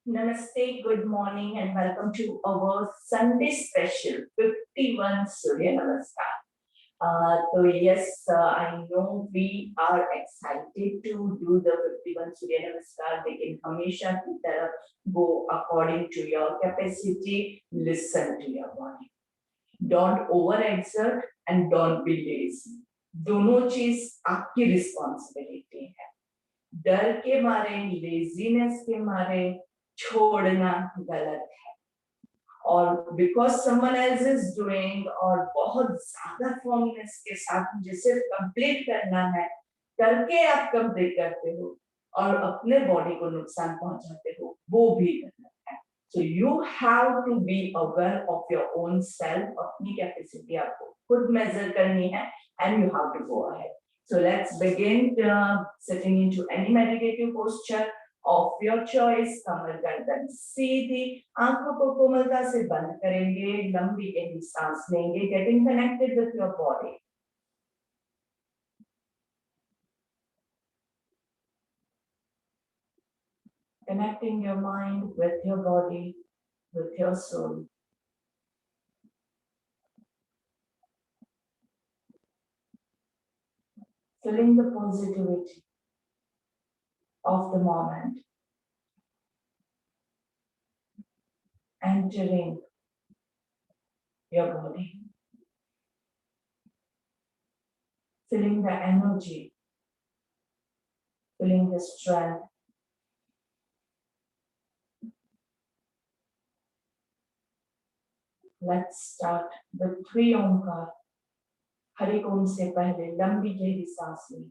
Namaste, good morning, and welcome to our Sunday special 51 Surya Namaskar. So yes, I know we are excited to do the 51 Surya Namaskar. लेकिन हमेशा की तरह go according to your capacity. Listen to your body. Don't overexert and don't be lazy. दोनों चीज आपकी responsibility है. डर के मारे, लेजीनेस के मारे छोड़ना गलत है. और because someone else is doing और बहुत ज्यादा फॉर्मनेस के साथ मुझे सिर्फ कंप्लीट करना है करके आप कंप्लीट करते हो और अपने बॉडी को नुकसान पहुंचाते हो, वो भी गलत है. So you have to be aware of your own self. अपनी कैपेसिटी आपको खुद मेजर करनी है and you have to go ahead. So let's begin sitting into any meditative posture of your choice. कमर गर्दन सीधी, आंखों को कोमलता से बंद करेंगे, लंबी गहरी सांस लेंगे, getting connected with your body. Connecting your mind with your body, with your soul. Feeling the positivity of the moment. Entering your body. Feeling the energy. Feeling the strength. Let's start with 3 ओंकार. हरि ओम से पहले लंबी गहरी सांस लें.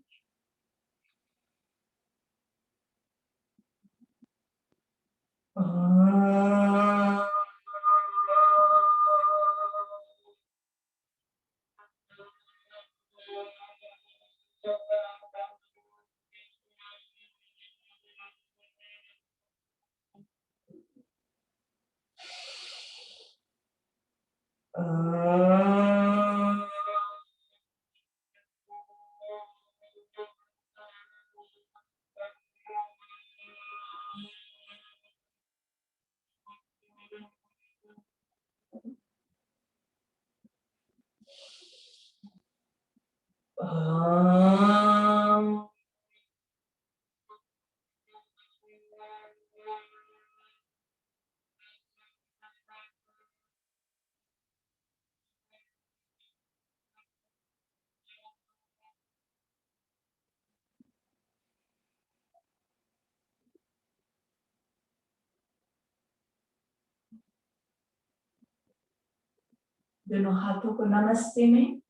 दोनों हाथों को नमस्ते में,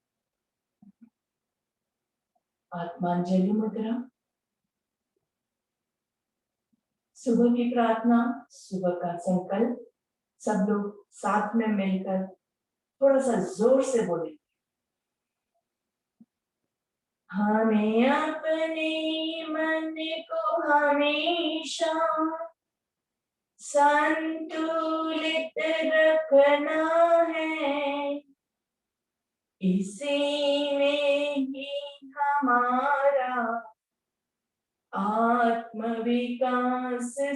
आत्मांजलि मुद्रा. सुबह की प्रार्थना, सुबह का संकल्प. सब लोग साथ में मिलकर थोड़ा सा जोर से बोले. हमें अपने मन को हमेशा संतुलित रखना है. इसी में ही हमारा आत्मविकास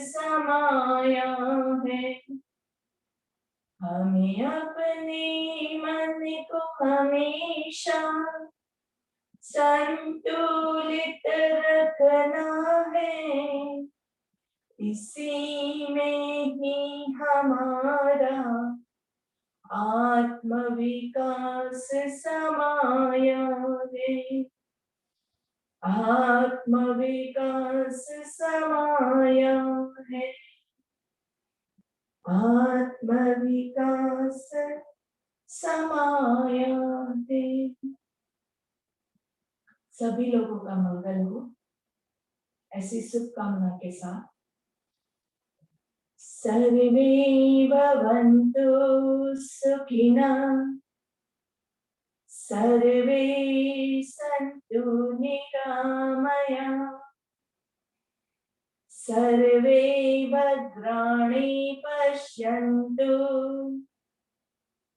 समाया है. हमें अपने मन को हमेशा संतुलित रखना है. इसी में ही हमारा आत्मविकास समाया है. आत्मविकास समाया है. आत्मविकास समाया है. सभी लोगों का मंगल हो, ऐसी शुभकामना के साथ. सर्वे भवन्तु सुखिनः, सर्वे सन्तु निरामयाः, सर्वे भद्राणि पश्यन्तु,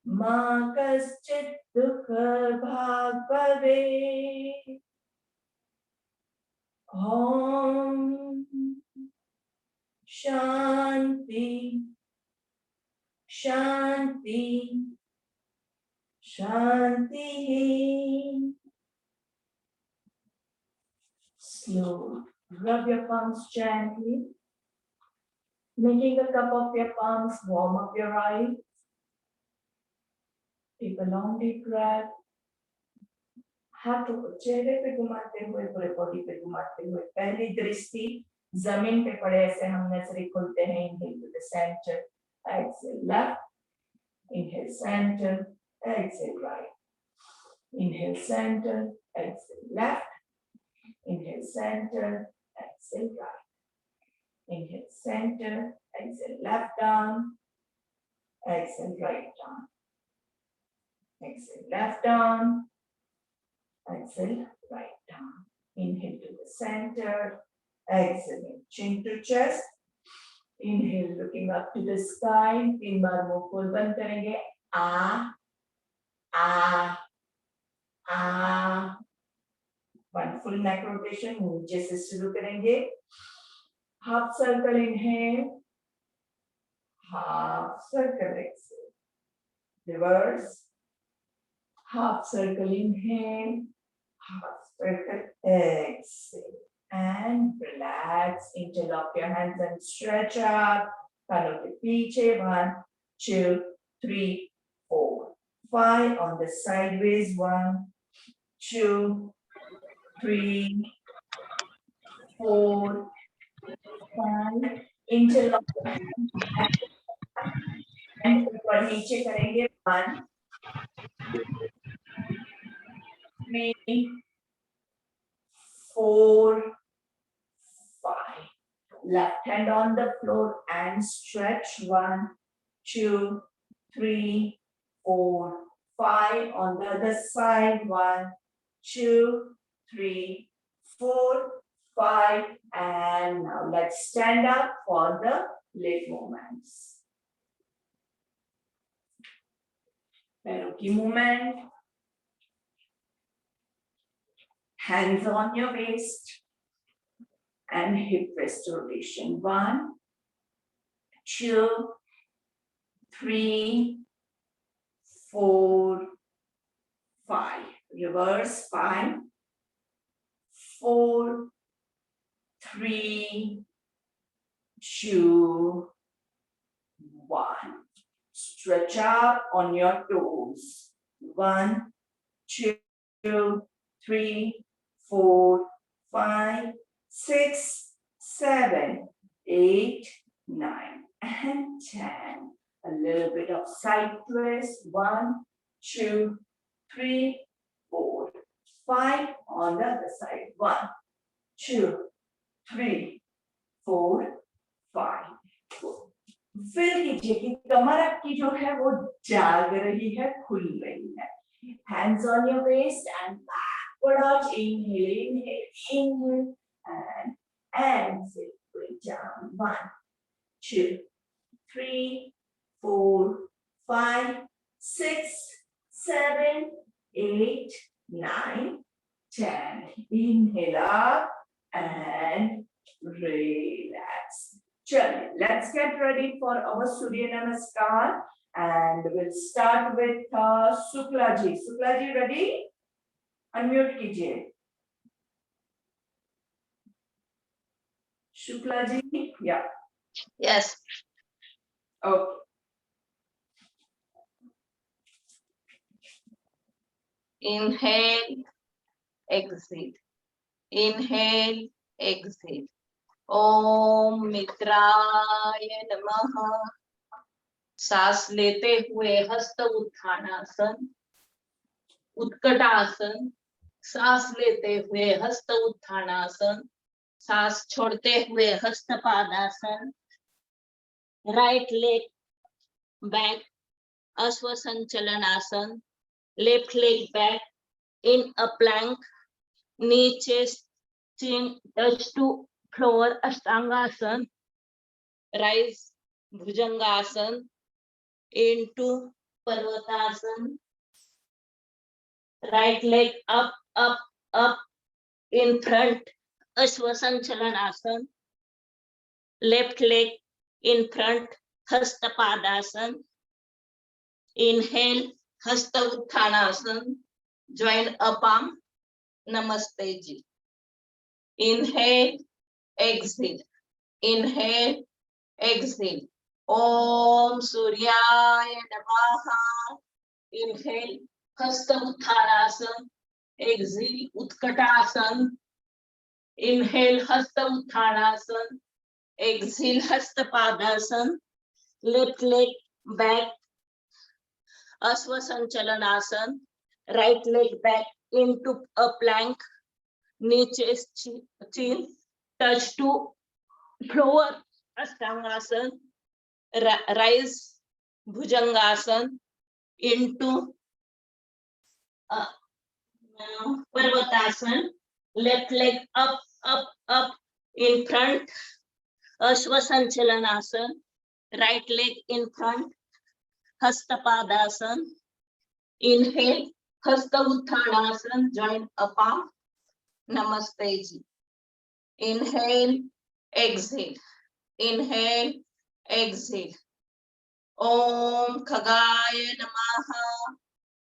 मा कश्चित् दुःखभाग् भवेत्. ॐ Shanti, Shanti, Shanti. Slow. Rub your palms gently. Making a cup of your palms, warm up your eyes. Take a long deep breath. हाथों को चेहरे पे घुमाते हुए पूरे बॉडी पे घुमाते हुए पहली दृष्टि जमीन पे पड़े ऐसे हम नजरें खोलते हैं. Inhale to the center, exhale left, inhale center, exhale right, inhale center, exhale left, inhale center, exhale right, inhale center, exhale left down, exhale right down, exhale left down, exhale right down. Inhale to the center, exhale chin to chest. Inhale looking up to the sky. 3 बार मुंह खोल बंद करेंगे. आ आ आ. One full neck rotation. नीचे से शुरू करेंगे. Half circle inhale, half circle exhale. Reverse. Half circle inhale, half circle exhale, and relax. Interlock your hands and stretch up. Kanon ke piche. 1, 2, 3, 4, 5. On the sideways. 1, 2, 3, 4, 5. Interlock your hands and ऊपर नीचे करेंगे. 1, 3, 4, 5. Left hand on the floor and stretch. 1, 2, 3, 4, 5. On the other side. 1, 2, 3, 4, 5. And now let's stand up for the leg movements. पैरों की movement. Hands on your waist and hip rest rotation. 1, 2, 3, 4, 5. Reverse. 5, 4, 3, 2, 1. Stretch up on your toes. 1, 2, 3, 4, 5, 6, 7, 8, 9, and 10. A little bit of side twist. 1, 2, 3, 4, 5. On the other side. 1, 2, 3, 4, 5. Feel कीजिए कि कमर आपकी जो है वो जाग रही है, खुल रही है. Hands on your waist and backward arch. Inhale, inhale, inhale, and exhale. Bring down. 1, 2, 3, 4, 5, 6, 7, 8, 9, 10. Inhale up and relax. Let's get ready for our Surya Namaskar, and we'll start with Shukla ji. Shukla ji, ready? Unmute kijiye. Shukla ji, yeah. Yes. Okay. Inhale, exhale. Inhale, exhale. ओम मित्राय नमः. सांस लेते हुए हस्त उत्थानासन, उत्कटासन. सांस लेते हुए हस्त उत्थानासन, सांस छोड़ते हुए हस्त Padasana. Right leg back, Ashwa Sanchalanasana. Left leg back in a plank. नीचे chin touch to floor, Ashtangasan. Rise, Bhujangasan into Parvatasan. Right leg up, up, up in front, Ashwa Sanchalanasana. left leg in front, Hasta Padasana. Inhale, Hasta Uttanasana, join up palm, Namaste Ji. Inhale, exhale, inhale, exhale. Om Suryaya Namaha. Inhale, Hasta Uttanasana, exhale, Utkatasana. Inhale, Hasta Uttanasana, exhale, Hasta Padasana. Left leg back, Asvasanchalanasana. Right leg back into a plank. Knee chest chin touch to floor. Ashtangasana. Rise Bhujangasana into Parvatasana. Left leg up, up, up in front. Ashvasanchalanasana. Right leg in front. Hastapadasana. Inhale, Hasta Uttanasana, join up palm. Namaste Ji. Inhale, exhale. Inhale, exhale. Om Khagaya Namaha.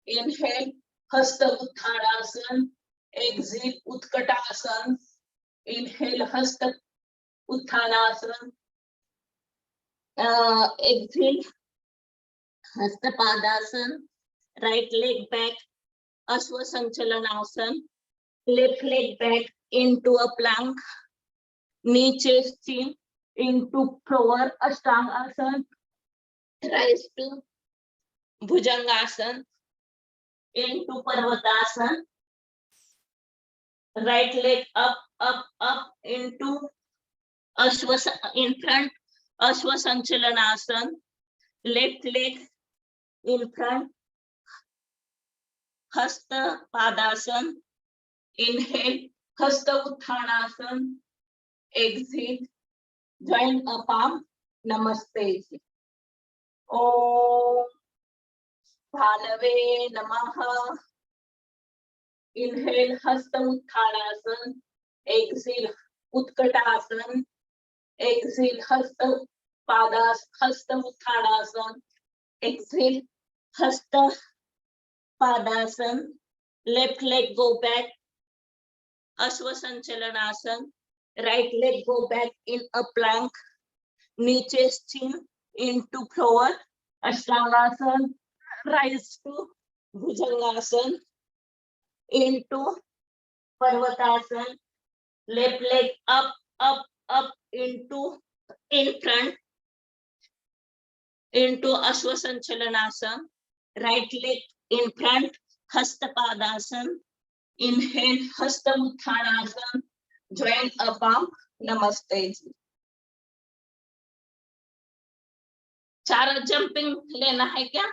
Inhale, Hasta Uttanasana. Exhale, Utkatasana. Inhale, Hasta Uttanasana. Exhale, Hasta Padasana. Right leg back, Asvasanchalanasana. Left leg back into a plank. Knee chest chin into floor. Ashtangasana. Rise to Bhujangasana. Into Parvatasana. Right leg up, up, up into in front. Asvasanchalanasana. Left leg in front. Hasta Padasana. Inhale, Hasta Uttanasana. Exhale, join a palm. Namaste. Om Bhanave Namaha. Inhale, Hasta Uttanasana. Exhale, Utkatasana. Exhale, Hasta Uttanasana. Exhale, Hasta Padasana. Left leg go back, Asvasanchalanasana. Right leg go back in a plank. Knee chest chin into floor. Ashtangasana. Rise to Bhujangasana. Into Parvatasana. Left leg up, up, up into in front. Into Asvasanchalanasana. Right leg in front. Hasta Padasana. Inhale, Hasta Uttanasana. Join a palm. Namaste Ji. चार jumping लेना है क्या?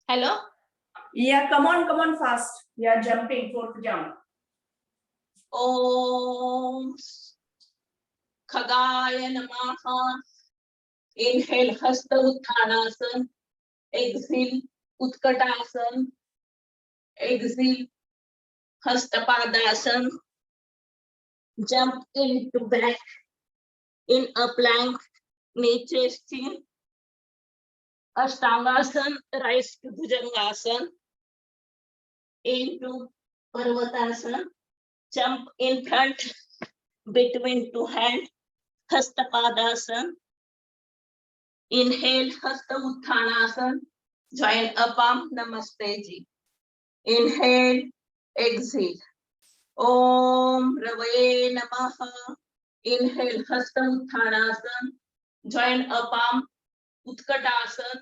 Hello, Yeah, come on fast. We are jumping, fourth jump. Om Khagaya Namaha. Inhale, Hasta Uttanasana. Exhale, Utkatasana. Exhale, Hasta Padasana. Jump into back in a plank. Knee chest chin. Ashtangasana. Rise to Bhujangasana. Into Parvatasana. Jump in front between two hands. Hasta Padasana. Inhale, Hasta Uttanasana. Join a palm. Namaste Ji. Inhale, exhale. Om Ravaye Namaha. Inhale, Hasta Uttanasana. Join a palm. Utkatasana.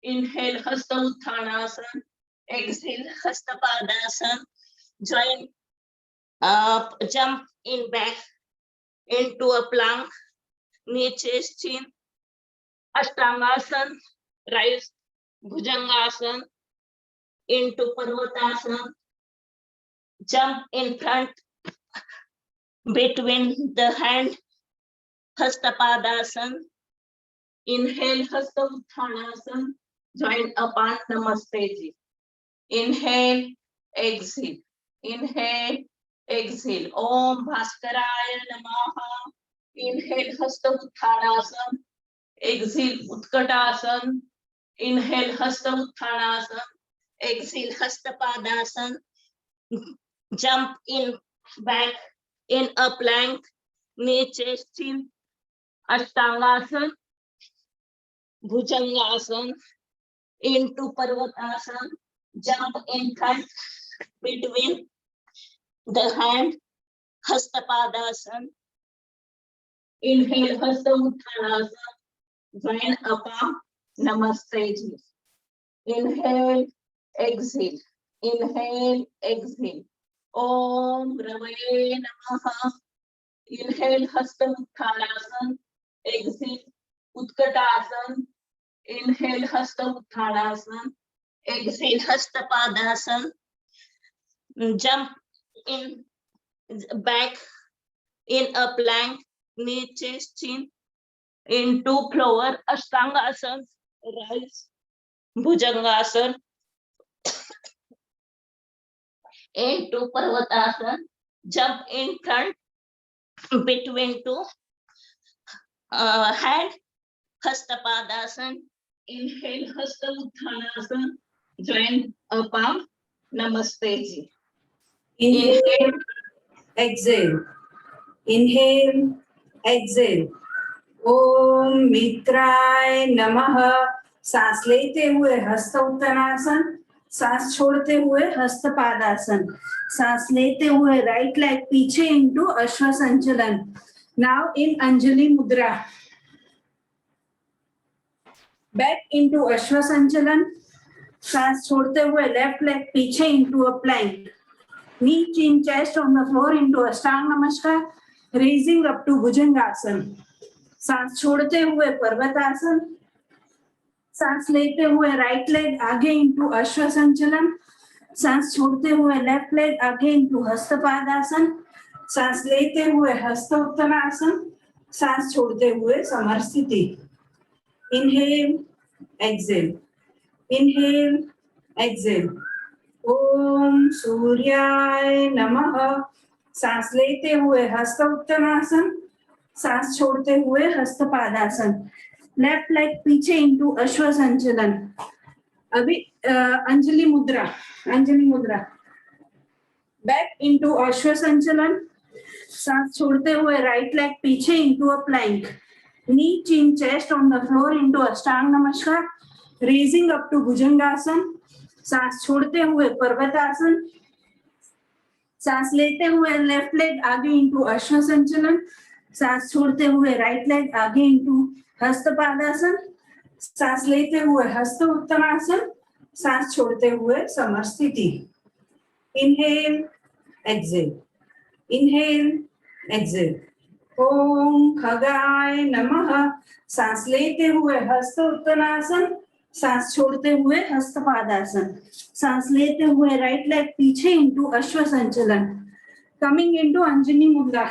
Inhale, Hasta Uttanasana. Exhale, Hasta Padasana. Join up, jump in back into a plank. Knee chest chin. Ashtangasana. Rise Bhujangasana. Into Parvatasana. Jump in front between the hand. Hasta Padasana. Inhale, Hasta Uttanasana. Join upon Namaste Ji. Inhale, exhale. Inhale, exhale. Om Bhaskaraya Namaha. Inhale Hasta Utthanasan. Exhale Utkatasana. Inhale Hasta Utthanasan. Exhale Hasta Padasana. Jump in back in a plank. Knee chest chin. Ashtangasana. Bhujangasana. Into Parvatasana. Jump in front between the hand. Hastapadasana. Inhale Hasta Uttanasana. Join upper Namaste. Inhale, exhale. Inhale, exhale. Om Ravaye Namaha. Inhale Hasta Uttanasana. Exhale Utkatasana. Inhale Hasta Uttanasana. Exhale Hastapadasana. Jump in back in a plank, knee chest chin, into floor, Ashtangasana, rise, Bhujangasana, into Parvatasana, jump in front, between two hand, Hastapadasana, inhale Hasta Uttanasana, join a palm, Namaste ji. Inhale, exhale. Inhale, exhale. ओम मित्राय नमः. सांस लेते हुए हस्त उत्तनासन, सांस छोड़ते हुए हस्त पादासन. सांस लेते हुए राइट लेग पीछे इनटू अश्व संचलन. नाउ इन अंजलि मुद्रा. बैक इनटू अश्व संचलन. सांस छोड़ते हुए लेफ्ट लेग पीछे into a plank. Knee, chin, chest on the floor into Ashtanga Namaskar, raising up to Bhujangasana. सांस छोड़ते हुए पर्वतासन. सांस लेते हुए राइट लेग आगे इंटू अश्व संचलन. सांस छोड़ते हुए लेफ्ट लेग आगे इंटू हस्तपादासन. सांस लेते हुए हस्त उत्तनासन. सांस छोड़ते हुए समर स्थिति. Inhale, exhale. Inhale, exhale. ओम सूर्याय नमः. सांस लेते हुए हस्त उत्तनासन. सांस छोड़ते हुए हस्तपादासन. लेफ्ट लेग पीछे इंटू अश्व संचलन. अभी अंजलि मुद्रा. अंजलि मुद्रा. बैक इंटू अश्व संचलन. सांस छोड़ते हुए राइट लेग पीछे into a plank. Knee, chin, chest on the floor into Ashtanga Namaskar, raising up to भुजंगासन. सांस छोड़ते हुए पर्वतासन. सांस लेते हुए लेफ्ट लेग आगे इंटू अश्व संचलन. सांस छोड़ते हुए राइट लेग आगे इंटू हस्तपादासन. सांस लेते हुए हस्त उत्तनासन. सांस छोड़ते हुए समर स्थिति. Inhale, exhale. Inhale, exhale. ओम खगाय नमः. सांस लेते हुए हस्त उत्तनासन. सांस छोड़ते हुए हस्तपादासन. सांस लेते हुए राइट लेग पीछे इंटू अश्व संचलन. कमिंग इंटू अंजनी मुद्रा.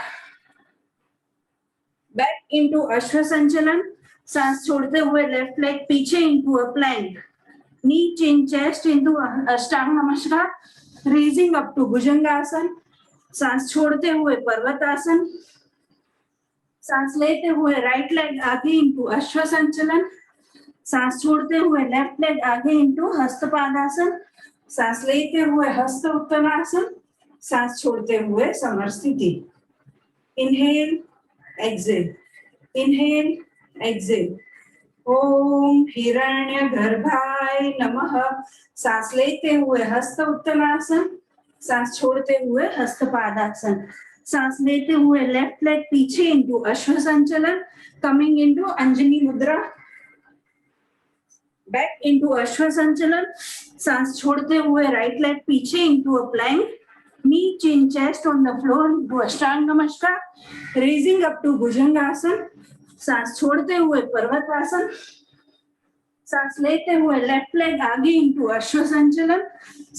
बैक इंटू अश्व संचलन. सांस छोड़ते हुए लेफ्ट लेग पीछे into a plank. Knee, chin, chest into Ashtanga Namaskar, raising up to भुजंगासन. सांस छोड़ते हुए पर्वतासन. सांस लेते हुए राइट लेग आगे इंटू अश्व संचलन. सांस छोड़ते हुए लेफ्ट लेग आगे इंटू हस्तपादासन. सांस लेते हुए हस्त उत्तनासन. सांस छोड़ते हुए समर स्थिति. Inhale, exhale. Inhale, exhale. ओम हिरण्य गर्भाय नमः. सांस लेते हुए हस्त उत्तनासन. सांस छोड़ते हुए हस्तपादासन. सांस लेते हुए लेफ्ट लेग पीछे इंटू अश्व संचलन. कमिंग इंटू अंजनी मुद्रा. बैक इंटू अश्व संचलन. सांस छोड़ते हुए राइट लेग पीछे into a plank. Knee, chin, chest on the floor into Ashtanga Namaskar, raising up to Bhujangasana. सांस छोड़ते हुए पर्वतासन. सांस लेते हुए लेफ्ट लेग आगे इंटू अश्व संचलन.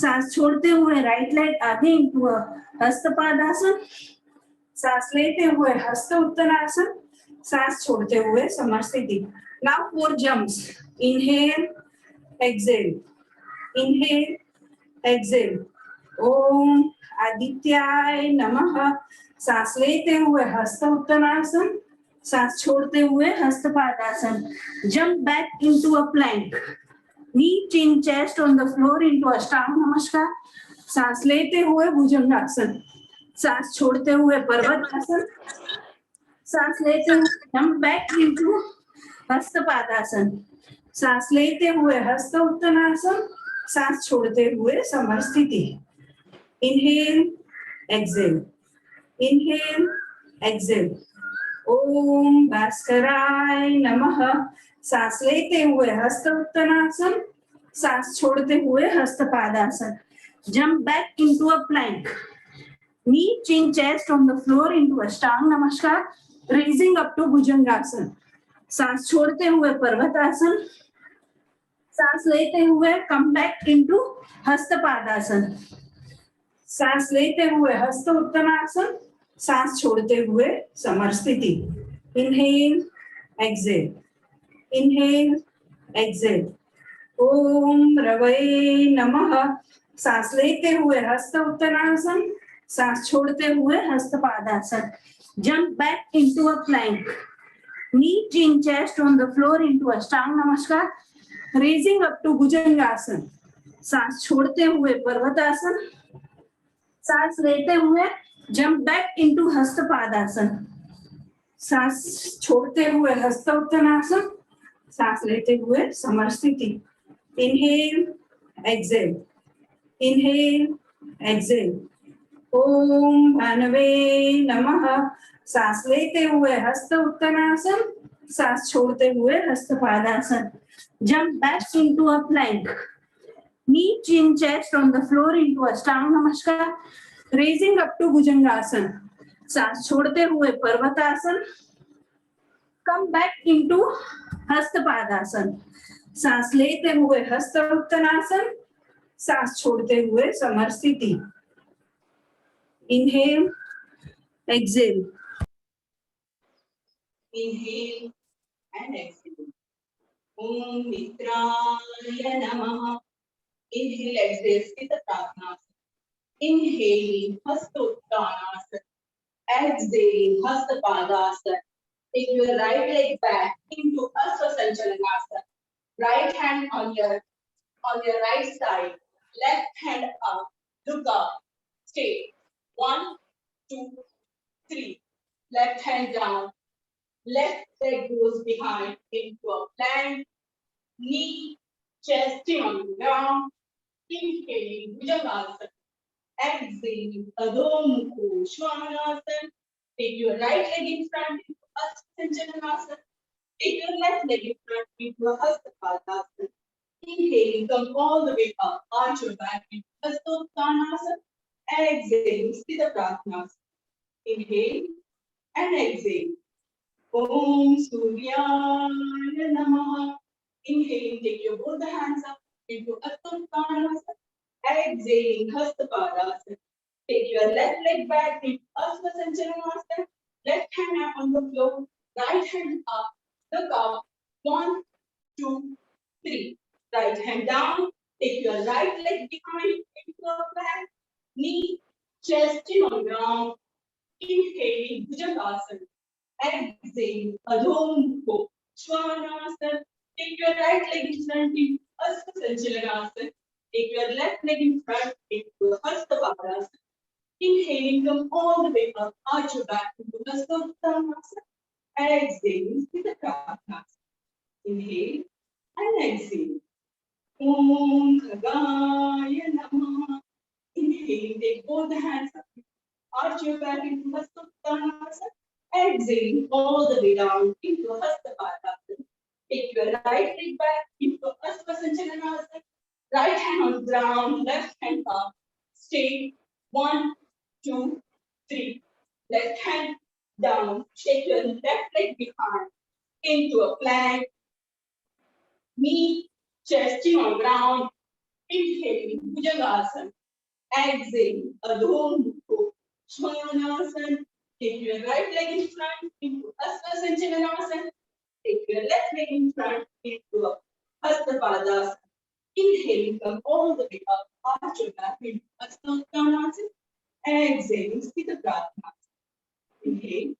सांस छोड़ते हुए राइट लेग आगे इंटू हस्तपादासन. सांस लेते हुए हस्त उत्तनासन. सांस छोड़ते हुए समर स्थिति. Now 4 jumps. Inhale, exhale. Inhale, exhale. ओम आदित्याय नमः। सांस लेते हुए हस्त उत्तरासन, सांस छोड़ते हुए Hastapadasana. Jump back into a plank. Knee, chin, chest on the floor into Ashtanga Namaskar. सांस लेते हुए भुजंगासन, सांस छोड़ते हुए पर्वतासन, सांस लेते हुए jump back into हस्तपादासन, सांस लेते हुए हस्त उत्तरासन, सांस छोड़ते हुए समर स्थिति. Inhale, exhale. Inhale, exhale. ओम भास्कराय नमः. सांस लेते हुए हस्त उत्तरासन, सांस छोड़ते हुए Hastapadasana. Jump back into a plank. Knee, chin, chest on the floor into Ashtanga Namaskar. Raising up to Bhujangasana. सांस छोड़ते हुए पर्वतासन, सांस लेते हुए come back into हस्तपादासन. सांस लेते हुए हस्त उत्तरासन, सांस छोड़ते हुए समर स्थिति. Inhale, exhale. Inhale, exhale. ओम रवये नमः. सांस लेते हुए हस्त उत्तरासन, सांस छोड़ते हुए Hastapadasana. Jump back into a plank. Knee, chin, chest on the floor into Ashtanga Namaskar. Raising up to Bhujangasana. सांस छोड़ते हुए पर्वतासन, सांस लेते हुए jump back into हस्तपादासन. सांस छोड़ते हुए हस्त उत्तरासन, सांस लेते हुए समर स्थिति. Inhale, exhale. Inhale, exhale. ओम भानवे नमः. सांस लेते हुए हस्त उत्तरासन, सांस छोड़ते हुए Hastapadasana. Jump back into a plank. Knee, chin, chest on the floor into Ashtanga Namaskar. Raising up to Bhujangasana. सांस छोड़ते हुए पर्वतासन. Come back into Hastapadasana. सांस लेते हुए हस्त उत्तरासन, सांस छोड़ते हुए समर स्थिति. Inhale, exhale. Inhale and exhale. Om Mitraya Namaha. Inhale, exhale, Sthita Prasnasana. Inhale, Hastottanasana. Exhale, Hastapadasana. Take your right leg back into Asvasanchalanasana. Right hand on your right side. Left hand up. Look up. Stay. 1, 2, 3. Left hand down. Left leg goes behind into a plank. Knee, chest on the ground. Inhaling Bhujangasana. Exhaling Adho Mukha Svanasana. Take your right leg in front into Asvasanchalanasana. Take your left leg in front into a Hastapadasana. Inhaling, come all the way up. Arch your back into Hastottanasana. Exhaling Sthita Prasnasana. Inhale and exhale. Om Suryaya Namaha. Inhaling, take your both the hands up into Asvattanasana. Exhaling, Hastapadasana. Take your left leg back into Asvasanchalanasana. Left hand up on the floor, right hand up. Look up. 1, 2, 3. Right hand down. Take your right leg behind into a plank. Knee, chest in on ground. Inhaling, Bhujangasana. Exhale, Adho Mukha Svanasana. Take your right leg in front into Asvasanchalanasana. Take your left leg in front into Hastapadasana. Inhaling, come all the way up, arch your back into Hastottanasana. Exhaling, Sthita Prasnasana. Inhale and exhale. Om Khagaya Namaha. Inhaling, take both the hands up, arch your back into Hastottanasana. Exhaling all the way down into Hastapadasana. Take your right leg back into Asvasanchalanasana. Right hand on the ground, left hand up. Stay. 1, 2, 3. Left hand down. Shake your left leg behind into a plank. Knee, chest in on ground. Inhaling Bhujangasana. Exhaling Adho Mukha Svanasana. Take your right leg in front into Asvasanchalanasana. Take your left leg in front into a Hastapadasana. Inhaling, come all the way up, arch your back into Hastottanasana. Exhaling, Sthita Pratnasana. Inhale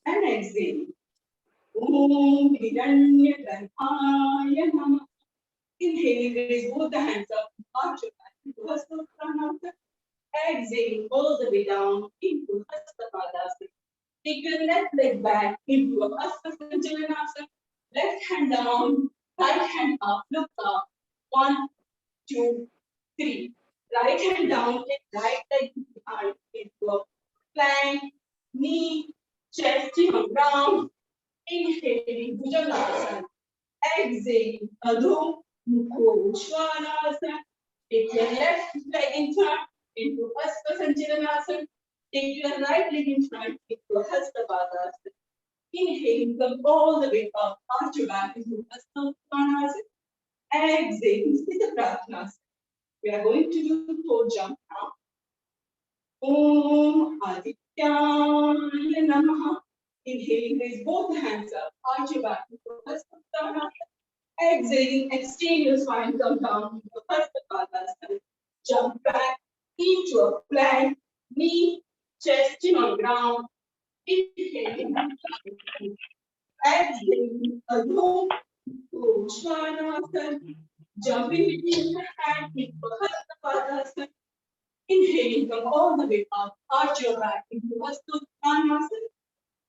and exhale. Om Hiranyagarbhaya Namah. Inhaling, raise both the hands up, arch your back into Hastottanasana. Exhaling all the way down into Hastapadasana. Take your left leg back into a Hasta Sanchalanasana. Left hand down, right hand up, look up. 1, 2, 3. Right hand down, take right leg behind into a plank, knee, chest on ground. Inhaling, Bhujangasana. Exhaling, Adho Mukha Svanasana. Take your left leg in front into Hasta Sanchalanasana. Take your right leg in front into Hasta Padasana. Inhaling, come all the way up, arch your back into Hasta Uttanasana. Exhaling, Sthita Pratnasana. We are going to do toe jump now. Om Adityaya Namaha. Inhaling, raise both hands up, arch your back into Hasta Uttanasana. Exhaling, extend your spine, come down into Hasta Padasana. Jump back into a plank, knee, chest in on ground. Inhaling, exhaling, Adho Mukha Svanasana. Jumping between the hand into Hasta Padasana. Inhaling, come all the way up, arch your back into Hasta Uttanasana.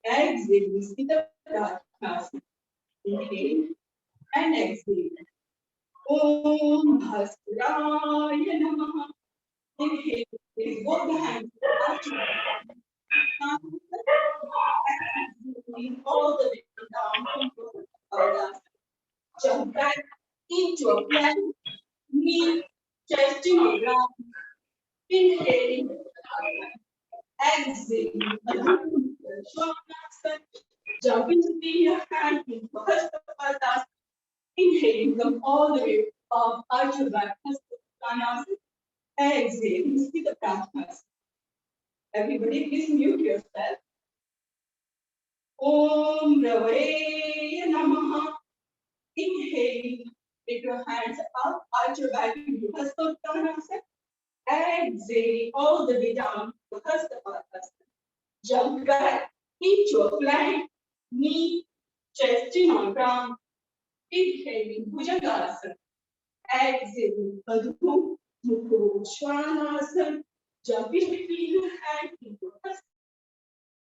Exhaling, Sthita Pratnasana. Inhale and exhale. Om Bhaskara Namaha. Inhale, raise both the hands, arch your back. Exhaling all the way down into Padasana. Jump back into a plank, knee, chest on ground. Inhaling, exhaling, Svanasana. Jumping to your hand into Hasta Padasana. Inhaling, come all the way up, arch your back, Hasta Uttanasana. Exhaling, Sthita Pratnasana. Everybody, please mute yourself. Om Ravaya Namaha. Inhaling, take your hands up, arch your back into Hasta Uttanasana. Exhaling all the way down to Hasta Padasana. Jump back into a plank, knee, chest in on ground. Inhaling, Bhujangasana. Exhaling, Adho Mukha Svanasana. Jumping between the hands into Hasta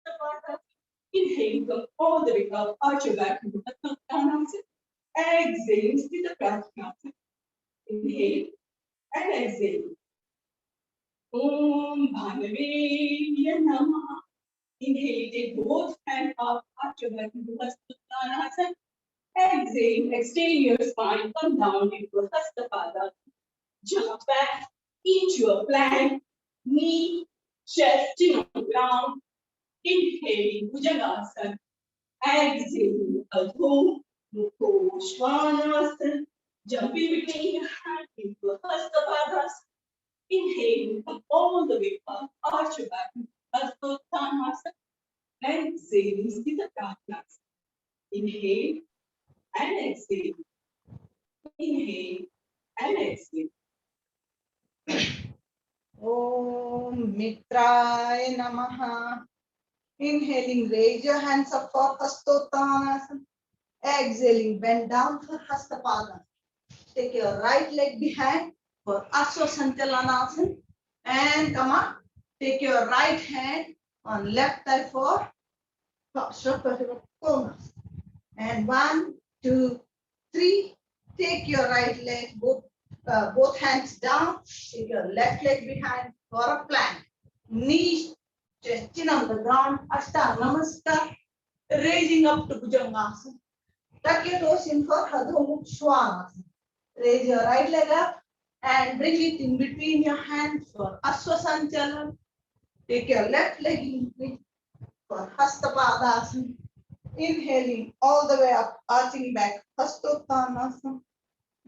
Padasana. Inhaling, come all the way up, arch your back into Hasta Uttanasana. Exhaling, Sthita Pratnasana. Inhale and exhale. Om Bhanave Namaha. Inhale, take both hands up, arch your back into Hasta Uttanasana. Exhale, extend your spine, come down into Hasta Padasana. Jump back into a plank, knee, chest on ground. Inhaling, Bhujangasana. Exhaling, Adho Mukha Svanasana. Jumping between your hands into Hasta Padasana. Inhaling, come all the way up, arch your back into Hasta Uttanasana. Exhaling, Sthita Pratnasana. Inhale and exhale. Inhale and exhale. Om Mitraya Namaha. Inhaling, raise your hands up for Hastottanasana. Exhaling, bend down for Hastapadasana. Take your right leg behind for Aswasanchalanasana. And come on, take your right hand on left thigh for Konasana. And 1, 2, 3. Take your right leg, both hands down. Take your left leg behind for a plank. Knees, chest chin on the ground. Ashtanga Namaskar. Raising up to Bhujangasana. Tuck your toes in for Adho Mukha Svanasana. Raise your right leg up and bring it in between your hands for Aswasanchalan. Take your left leg in between for Hastapadasana. Inhaling all the way up, arching back, Hastottanasana.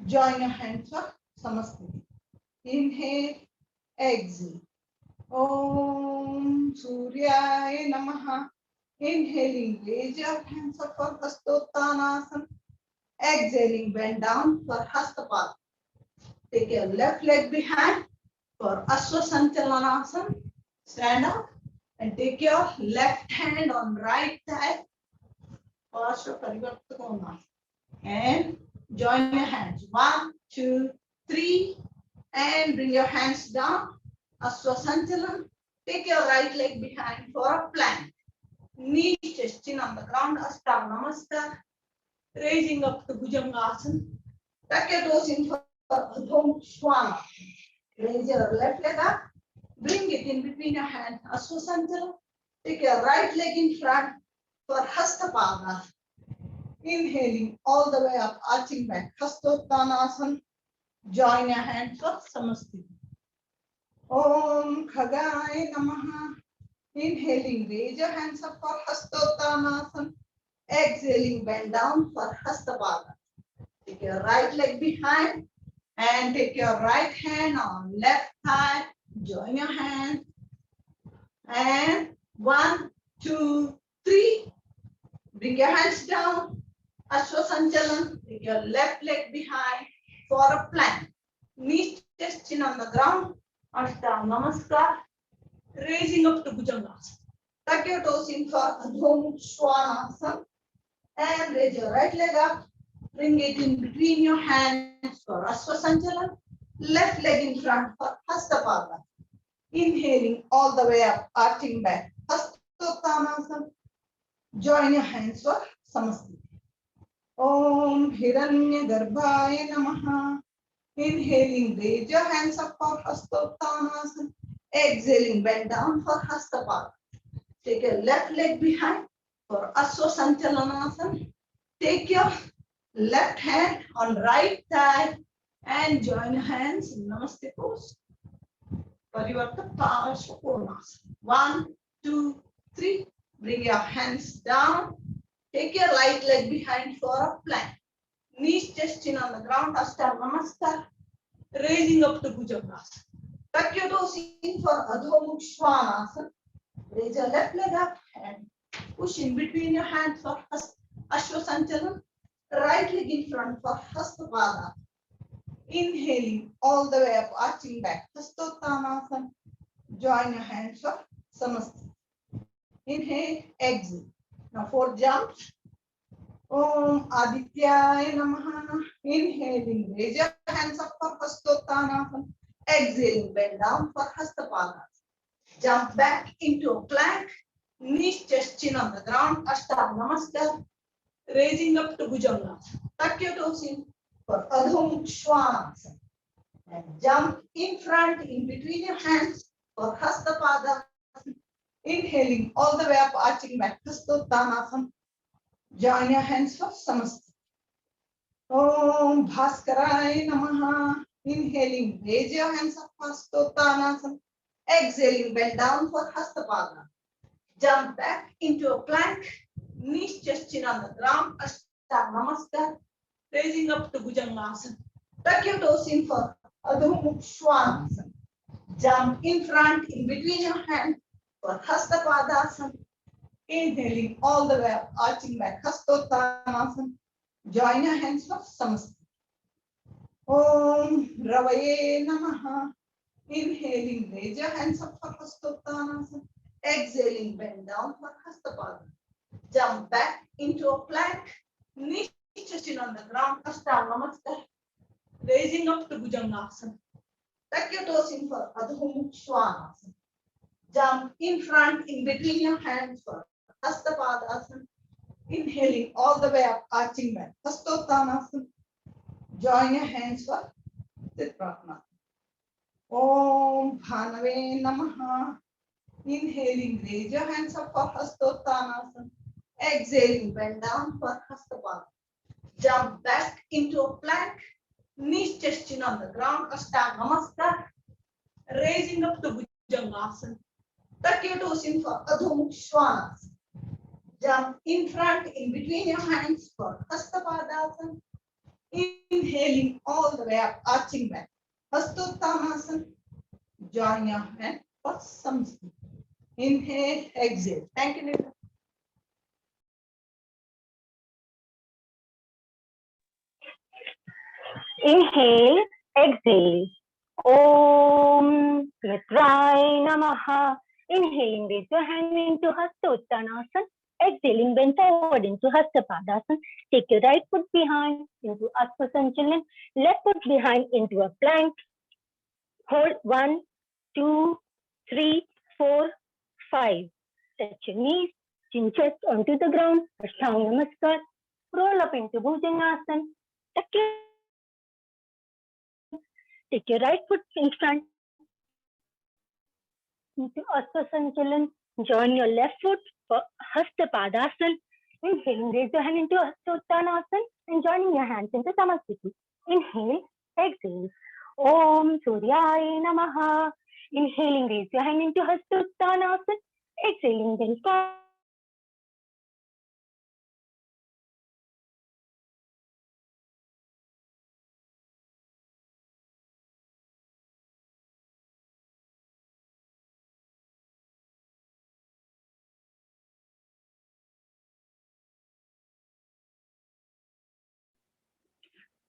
Join your hands for Samasthiti. Inhale, exhale. Om Suryaya Namaha. Inhaling, raise your hands up for Hastottanasana. Exhaling, bend down for Hastapadasana. Take your left leg behind for Ashwasanchalanasana. Stand up and take your left hand on right thigh for Ashwaparivartakonasana. And join your hands. 1, 2, 3. And bring your hands down. Ashwasanchalan. Take your right leg behind for a plank. Knee chest chin on the ground. Ashtanga Namaskar. Raising up to Bhujangasana. Tuck your toes in for Adho Swana. Raise your left leg up. Bring it in between your hands. Ashwasanchalan. Take your right leg in front for Hastapada. Inhaling all the way up, arching back. Hastottanasana. Join your hands for Samastiti. Om Khagaya Namaha. Inhaling, raise your hands up for Hastottanasana. Exhaling, bend down for Hastapada. Take your right leg behind and take your right hand on left thigh. Join your hands. And 1, 2, 3. Bring your hands down. Ashwasanchalan. Take your left leg behind for a plank. Knees chest chin on the ground. Ashtanga Namaskar. Raising up to Bhujangasana. Tuck your toes in for Adho Swanasana. And raise your right leg up. Bring it in between your hands for Ashwasanchalan. Left leg in front for Hastapada. Inhaling all the way up, arching back. Hastottanasana. Join your hands for Samastiti. Om Hiranyagarbhaya Namaha. Inhaling, raise your hands up for Hastottanasana. Exhaling, bend down for Hastapada. Take your left leg behind for Ashwasanchalanasana. Take your left hand on right thigh and join your hands in Namaste pose. Parivarta Parshvakonasana. 1, 2, 3. Bring your hands down. Take your right leg behind for a plank. Knees chest chin on the ground. Ashtanga Namaskar. Raising up to Bhujangasana. Tuck your toes in for Adho Swanasana. Raise your left leg up and push in between your hands for Ashwasanchalan. Right leg in front for Hastapada. Inhaling all the way up, arching back. Hastottanasana. Join your hands for Samastiti. Inhale, exhale. Now 4 jumps. Om Adityaya Namaha. Inhaling, raise your hands up for Hastottanasana. Exhaling, bend down for Hastapada. Jump back into a plank. Knees chest chin on the ground. Ashtanga Namaskar. Raising up to Bhujangasana. Tuck your toes in for Adho Swanasana. And jump in front, in between your hands for Hastapada. Inhaling all the way up, arching back. Hastottanasana. Join your hands for Samastiti. Om Bhaskaraya Namaha. Inhaling, raise your hands up for Hastottanasana. Exhaling, bend down for Hastapada. Jump back into a plank. Knees chest chin on the ground. Ashtanga Namaskar. Raising up to Bhujangasana. Tuck your toes in for Adho Swanasana. Jump in front, in between your hands for Hastapadasana. Inhaling all the way up, arching back. Hastottanasana. Join your hands for Samastiti. Om Ravaye Namaha. Inhaling, raise your hands up for Hastottanasana. Exhaling, bend down for Hastapada. Jump back into a plank. Knees chest in on the ground. Ashtanga Namaskar. Raising up to Bhujangasana. Tuck your toes in for Adho Swanasana. Jump in front, in between your hands for Hastapadasana. Inhaling all the way up, arching back. Hastottanasana. Join your hands for Sitrasana. Om Bhanave Namaha. Inhaling, raise your hands up for Hastottanasana. Exhaling, bend down for Hastapada. Jump back into a plank. Knees chest chin on the ground. Ashtanga Namaskar. Raising up to Bhujangasana. Tuck your toes in for Adho Swanasana. Jump in front, in between your hands for Hastapadasana. Inhaling all the way up, arching back. Hastottanasana. Join your hand for Samastiti. Inhale, exhale. Thank you, Nita. Inhale exhale. Om Mitraya Namaha. Inhaling, raise your hand into Hasta Uttanasana. Exhaling, bend forward into Hasta Padasana. Take your right foot behind into Asva Sanchalan. Left foot behind into a plank. Hold 1, 2, 3, 4, 5. Touch your knees, chin chest onto the ground. Ashtanga Namaskar. Roll up into Bhujangasana. Take your right foot in front into Asva Sanchalan. Join your left foot for Hasta Padasana. Inhaling, raise your hand into Hasta Uttanasana and joining your hands into Samasthiti. Inhale, exhale. Om Suryaya Namaha. Inhaling, raise your hand into Hasta Uttanasana. Exhaling, then forward.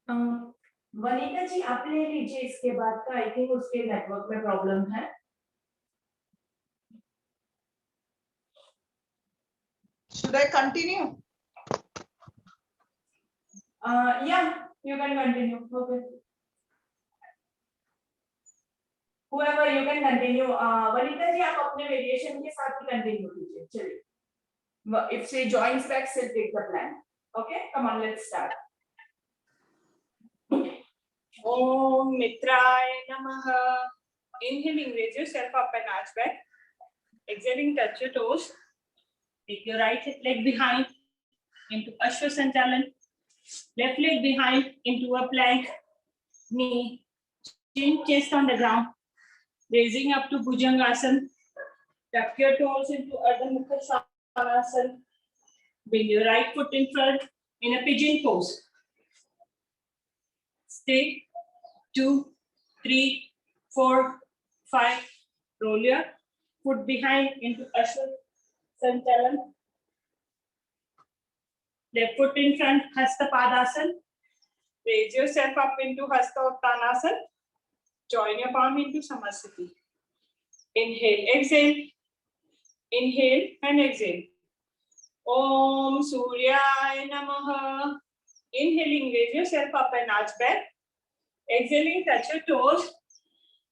Vanita ji आप ले लीजिए इसके बाद का, I think उसके network में problem है. Should I continue? Yeah, you can continue. Okay. Whoever, you can continue. Vanita ji आप अपने वेरिएशन के साथ ही कंटिन्यू कीजिए. चलिए. If she joins back, she'll take the plan. Okay, come on, let's start. Om Mitraya Namaha. Inhaling, raise yourself up and arch back. Exhaling, touch your toes. Take your right leg behind into Ashwa Sanchalan. Left leg behind into a plank. Knee, chin, chest on the ground. Raising up to Bhujangasana. Tuck your toes into Ardha Mukha Svanasana. Bring your right foot in front in a pigeon pose. Stay. 2, 3, 4, 5. Roll your foot behind into Ashwa Sanchalan. Left foot in front, Hasta Padasana. Raise yourself up into Hasta Uttanasana. Join your palm into Samasthiti. Inhale, exhale. Inhale and exhale. Om Suryaya Namaha. Inhaling, raise yourself up and arch back. Exhaling, touch your toes.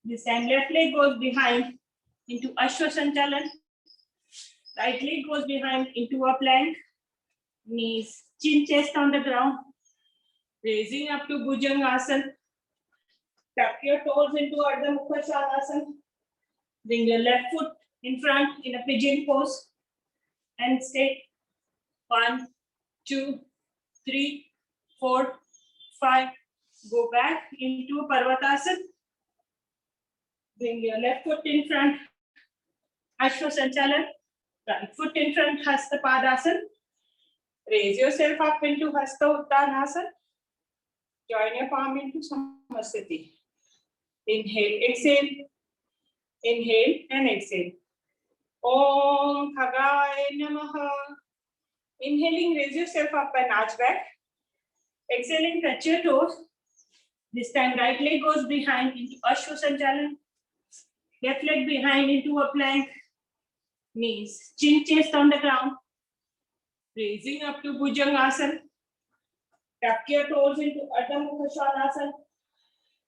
This time left leg goes behind into Ashwa Sanchalan. Right leg goes behind into a plank. Knees, chin, chest on the ground. Raising up to Bhujangasana. Tuck your toes into Ardha Mukha Svanasana. Bring your left foot in front in a pigeon pose. And stay. 1, 2, 3, 4, 5. Go back into Parvatasana. Bring your left foot in front, Ashwa Sanchalan. Right foot in front, Hasta Padasana. Raise yourself up into Hasta Uttanasana. Join your palm into Samasthiti. Inhale, exhale. Inhale and exhale. Om Khagaya Namaha. Inhaling, raise yourself up and arch back. Exhaling, touch your toes. This time right leg goes behind into Ashwa Sanchalan. Left leg behind into a plank. Knees, chin, chest on the ground. Raising up to Bhujangasana. Tuck your toes into Ardha Mukha Svanasana.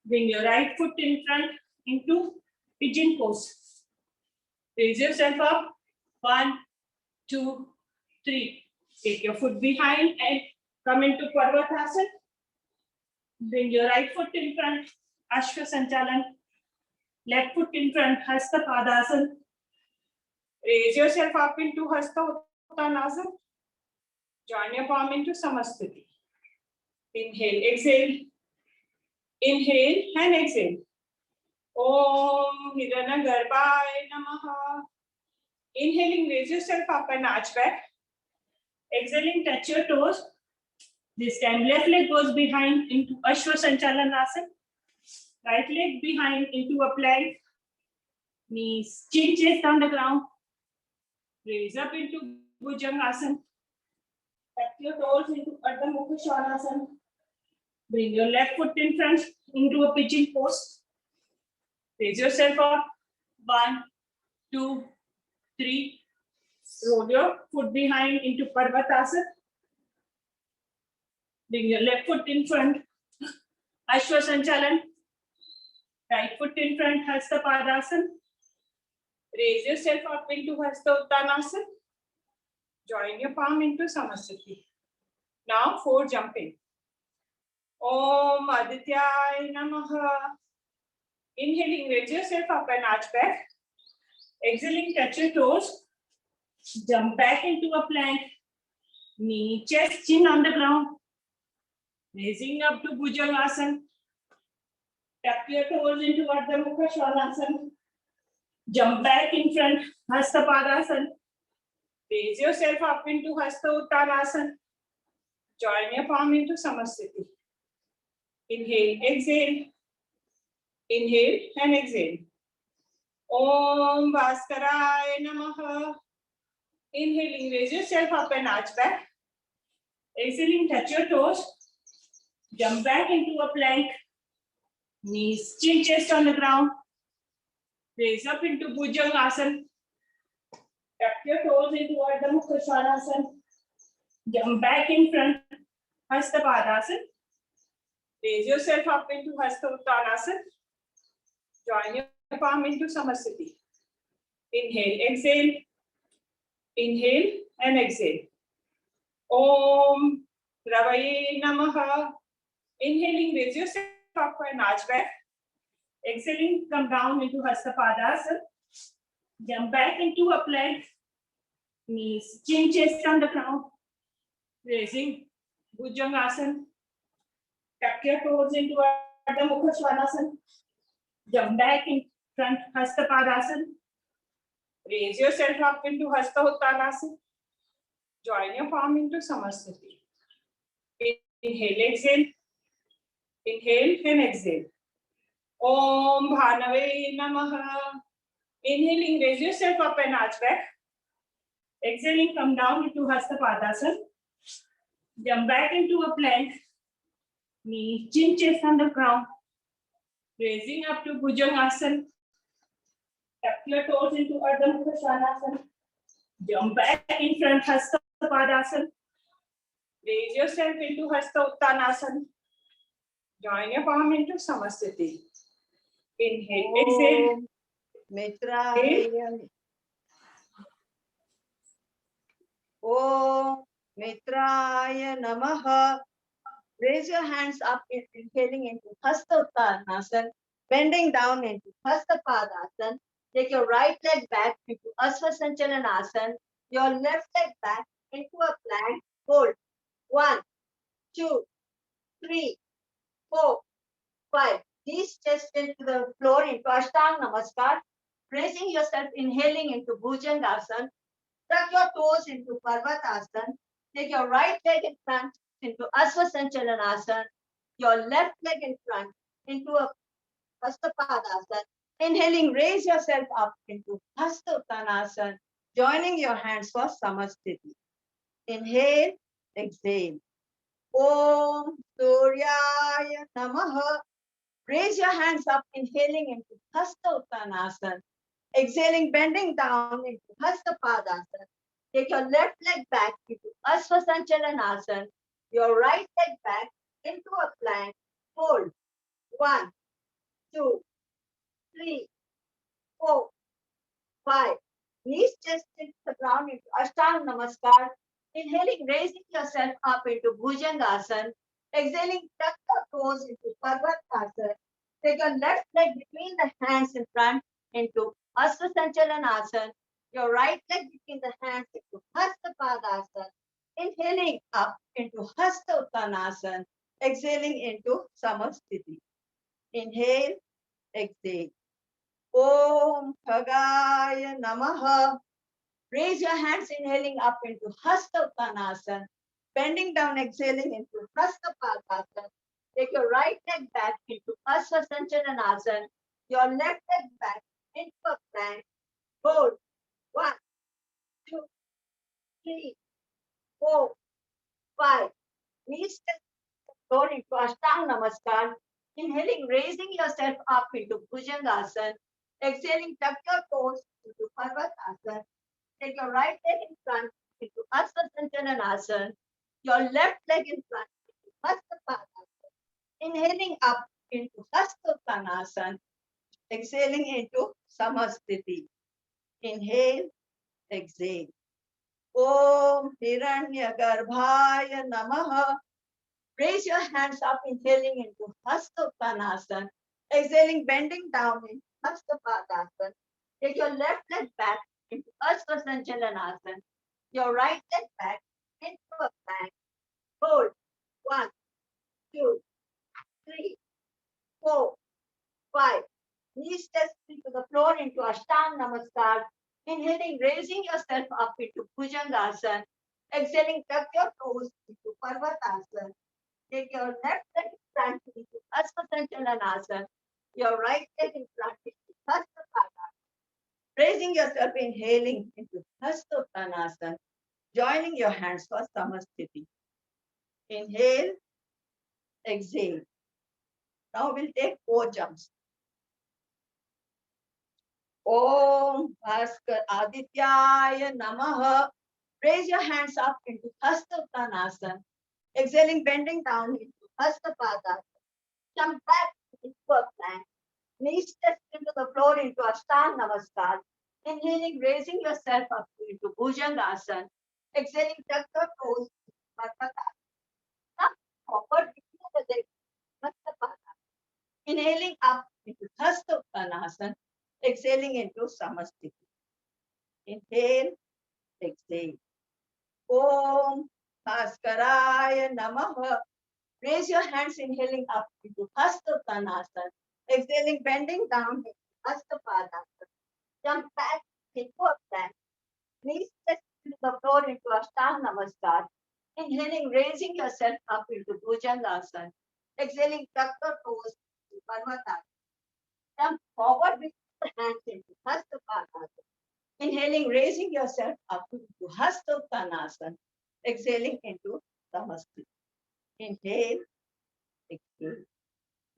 Bring your right foot in front into pigeon pose. Raise yourself up. 1, 2, 3. Take your foot behind and come into Parvatasana. Bring your right foot in front, Ashwa Sanchalan. Left foot in front, Hasta Padasana. Raise yourself up into Hasta Uttanasana. Join your palm into Samasthiti. Inhale, exhale. Inhale and exhale. Om Hiranyagarbhaya Namaha. Inhaling, raise yourself up and arch back. Exhaling, touch your toes. This time left leg goes behind into Ashwa Sanchalanasana. Right leg behind into a plank. Knees, chin, chest on the ground. Raise up into Bhujangasana. Tuck your toes into Ardha Mukha Svanasana. Bring your left foot in front into a pitching pose. Raise yourself up. 1, 2, 3. Roll your foot behind into Parvatasana. Bring your left foot in front. Ashwasanchalan. Right foot in front, Hasta Padasana. Raise yourself up into Hasta Uttanasana. Join your palm into Samasthiti. Now 4 jumping. Om Adityaya Namaha. Inhaling, raise yourself up and arch back. Exhaling, touch your toes. Jump back into a plank. Knee, chest, chin on the ground. Raising up to Bhujangasana. Tuck your toes into Ardha Mukha Svanasana. Jump back in front, Hasta Padasana. Raise yourself up into Hasta Uttanasana. Join your palm into Samasthiti. Inhale, exhale. Inhale and exhale. Om Bhaskaraya Namaha. Inhaling, raise yourself up and arch back. Exhaling, touch your toes. Jump back into a plank. Knees, chin, chest on the ground. Raise up into Bhujangasana. Tuck your toes into Ardha Mukha Svanasana. Jump back in front, Hasta Padasana. Raise yourself up into Hasta Uttanasana. Join your palm into Samasthiti. Inhale, exhale. Inhale and exhale. Om Ravaye Namaha. Inhaling, raise yourself up and arch back. Exhaling, come down into Hasta Padasana. Jump back into a plank. Knees, chin, chest on the ground. Raising Bhujangasana. Tuck your toes into Ardha Mukha Svanasana. Jump back in front, Hasta Padasana. Raise yourself up into Hasta Uttanasana. Join your palm into Samasthiti. Inhale, exhale. Inhale and exhale. Om Bhanave Namaha. Inhaling, raise yourself up and arch back. Exhaling, come down into Hasta Padasana. Jump back into a plank. Knee, chin, chest on the ground. Raising up to Bhujangasana. Tuck your toes into Ardha Mukha Svanasana. Jump back in front, Hasta Padasana. Raise yourself into Hasta Uttanasana. Join your palm into Samasthiti. Inhale, exhale. Mitraya. Om Mitraya Namaha. Raise your hands up, inhaling into Hasta Uttanasana, bending down into Hasta Padasana. Take your right leg back into Asvasanchalanasana, your left leg back into a plank. Hold. 1, 2, 3, 4, 5. Knees chest into the floor into Ashtanga Namaskar. Raising yourself, inhaling into Bhujangasana. Tuck your toes into Parvatasana. Take your right leg in front into Asvasanchalanasana. Your left leg in front into a Hasta Padasana. Inhaling, raise yourself up into Hasta Uttanasana. Joining your hands for Samasthiti. Inhale, exhale. Om Suryaya Namaha. Raise your hands up, inhaling into Hasta Uttanasana. Exhaling, bending down into Hasta Padasana. Take your left leg back into Asvasanchalanasana. Your right leg back into a plank. Hold. 1, 2, 3, 4, 5. Knees chest into the ground into Ashtanga Namaskar. Inhaling, raising yourself up into Bhujangasana. Exhaling, tuck your toes into Parvatasana. Take your left leg between the hands in front into Asvasanchalanasana. Your right leg between the hands into Hasta Padasana. Inhaling up into Hasta Uttanasana. Exhaling into Samasthiti. Inhale, exhale. Om Khagaya Namaha. Raise your hands, inhaling up into Hasta Uttanasana. Bending down, exhaling into Hasta Padasana. Take your right leg back into Asvasanchalanasana. Your left leg back into a plank. Hold. 1, 2, 3, 4, 5. Knees floor into Ashtanga Namaskar. Inhaling, raising yourself up into Bhujangasana. Exhaling, tuck your toes into Parvatasana. Take your right leg in front into Asana Sanchalanasana. Your left leg in front into Hastapadasana. Inhaling up into Hastottanasana. Exhaling into Samasthiti. Inhale, exhale. Om Hiranyagarbhaya Namaha. Raise your hands up, inhaling into Hastottanasana. Exhaling, bending down in Hastapadasana. Take your left leg back into Asana Sanchalanasana. Your right leg back into a plank. Hold. 1, 2, 3, 4, 5. Knees testing to the floor into Ashtanga Namaskar. Inhaling, raising yourself up into Bhujangasana. Exhaling, tuck your toes into Parvatasana. Take your left leg in front into Asana. Your right leg in front into Hastapata. Raising yourself, inhaling into Hastottanasana. Joining your hands for Samasthiti. Inhale, exhale. Now we'll take 4 jumps. Om Bhaskar Adityaya Namaha. Raise your hands up into Hastottanasana. Exhaling, bending down into Hastapadasana. Jump back into a plank. Knees touch into the floor into Ashtanga Namaskar. Inhaling, raising yourself up into Bhujangasana. Exhaling, tuck your toes. Come forward between the legs. Hastapadasana. Inhaling up into Hastottanasana. Exhaling into Samasthiti. Inhale, exhale. Om Bhaskaraya Namaha. Raise your hands, inhaling up into Hastottanasana. Exhaling, bending down into Hastapadasana. Jump back into a plank. Knees touch to the floor into Ashtanga Namaskar. Inhaling, raising yourself up into Bhujangasana. Exhaling, tuck your toes to Parvatasana. Jump forward with the hands into Hastapadasana. Inhaling, raising yourself up into Hastottanasana. Exhaling into Samasthiti. Inhale, exhale.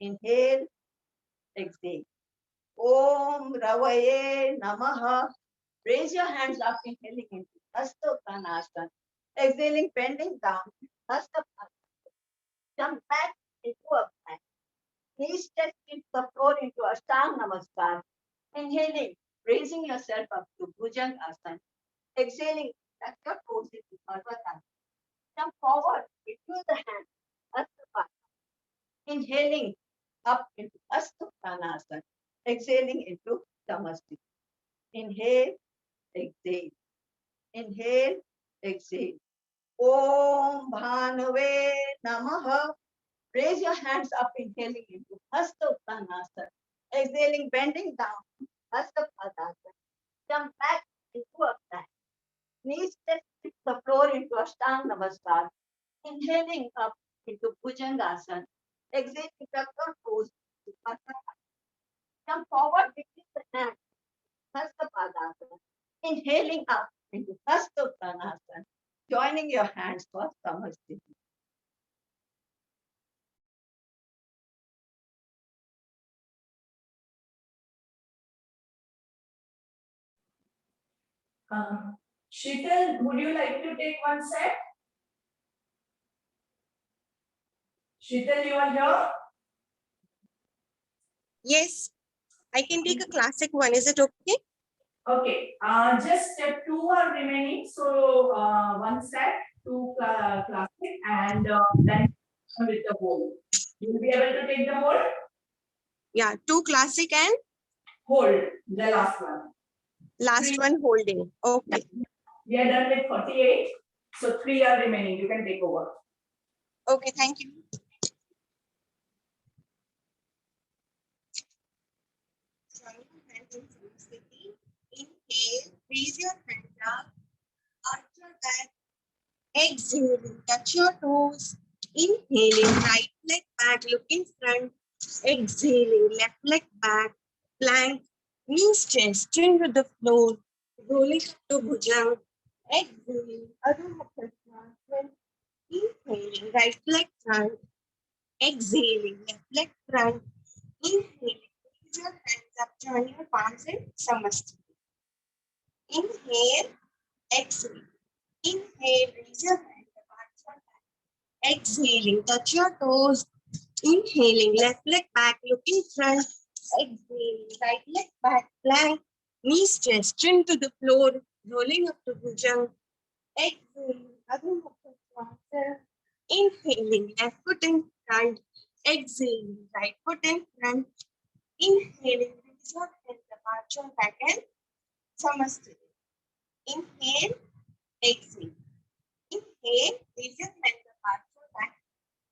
Inhale, exhale. Om Ravaye Namaha. Raise your hands up, inhaling into Hastottanasana. Exhaling, bending down, Hastapadasana. Jump back into a plank. Knees touch into the floor into Ashtanga Namaskar. Inhaling, raising yourself up to Bhujangasana. Exhaling, tuck your toes into Parvatasana. Jump forward into the hands, Hastapadasana. Inhaling up into Hastottanasana. Exhaling into Samasthiti. Inhale, exhale. Inhale, exhale. Om Bhanave Namaha. Raise your hands up, inhaling into Hastottanasana. Exhaling, bending down, Hastapadasana. Jump back into a plank. Knees touch the floor into Ashtanga Namaskar. Inhaling up into Bhujangasana. Exhaling, tuck your toes to Parvatasana. Come forward between the hands, Hastapadasana. Inhaling up into Hastottanasana. Joining your hands for Samasthiti. Sheetal, would you like to take one set? Sheetal, you are here? Yes, I can take a classic one. Is it okay? Okay, just 2 are remaining. So one set, 2 classic, and then with the whole. You will be able to take the whole? Yeah, 2 classic and Hold, the last one. last 3. one holding. Okay. We are done with 48. So 3 are remaining. You can take over. Okay, thank you. Join your hands in Samasthiti. Inhale, raise your hands up, arch your back. Exhaling, touch your toes. Inhaling, right leg back, look in front. Exhaling, left leg back, plank, knees chest, chin to the floor, rolling up to Bhujang. Exhaling, Adho Mukha Svanasana. Inhaling, right leg front. Exhaling, left leg front. Inhaling, raise your hands up, join your palms in Samastiti. Inhale, exhale. Inhale, raise your hands up, arch your back. Exhaling, touch your toes. Inhaling, left leg back, looking front. Exhaling, right leg back, plank. Knees chest, chin to the floor, rolling up to Bhujang. Exhaling, Adho Mukha Swanasana. Inhaling, left foot in front. Exhaling, right foot in front. Inhaling, raise your hands up, arch your back and Samastiti. Inhale, exhale. Inhale, raise your hands up, arch your back.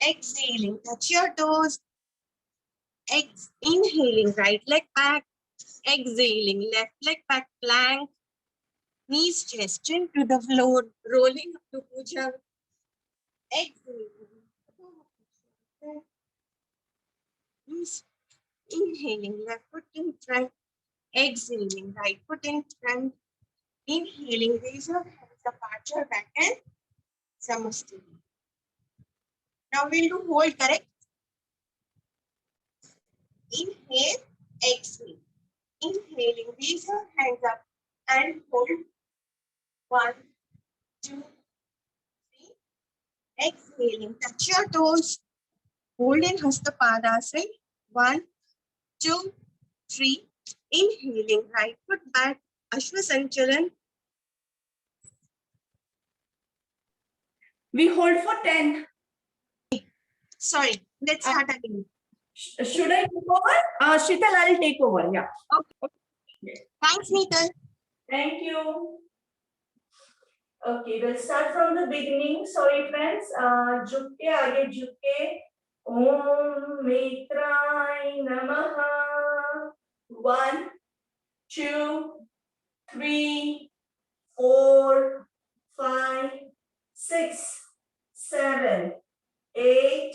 Exhaling, touch your toes. Inhaling, right leg back. Exhaling, left leg back, plank. Knees chest chin to the floor, rolling up to puja. Exhaling. Inhaling, left foot in front. Exhaling, right foot in front. Inhaling, raise your hands up, arch your back and Samastiti. Now we'll do hold, correct? Inhale, exhale. Inhaling, raise your hands up and hold. 1, 2, 3. Exhaling, touch your toes. Hold in Hasta Padasana. 1, 2, 3. Inhaling, right foot back. Ashwasanchalan. We hold for 10. Sorry, let's start again. Should I take over? Shital, I'll take over. Yeah. Okay. Thanks, Neetal. Thank you. Okay, we'll start from the beginning. Sorry, friends. झुक के आगे झुक के ओम मित्राय नमः. 1, 2, 3, 4, 5, 6, 7, 8,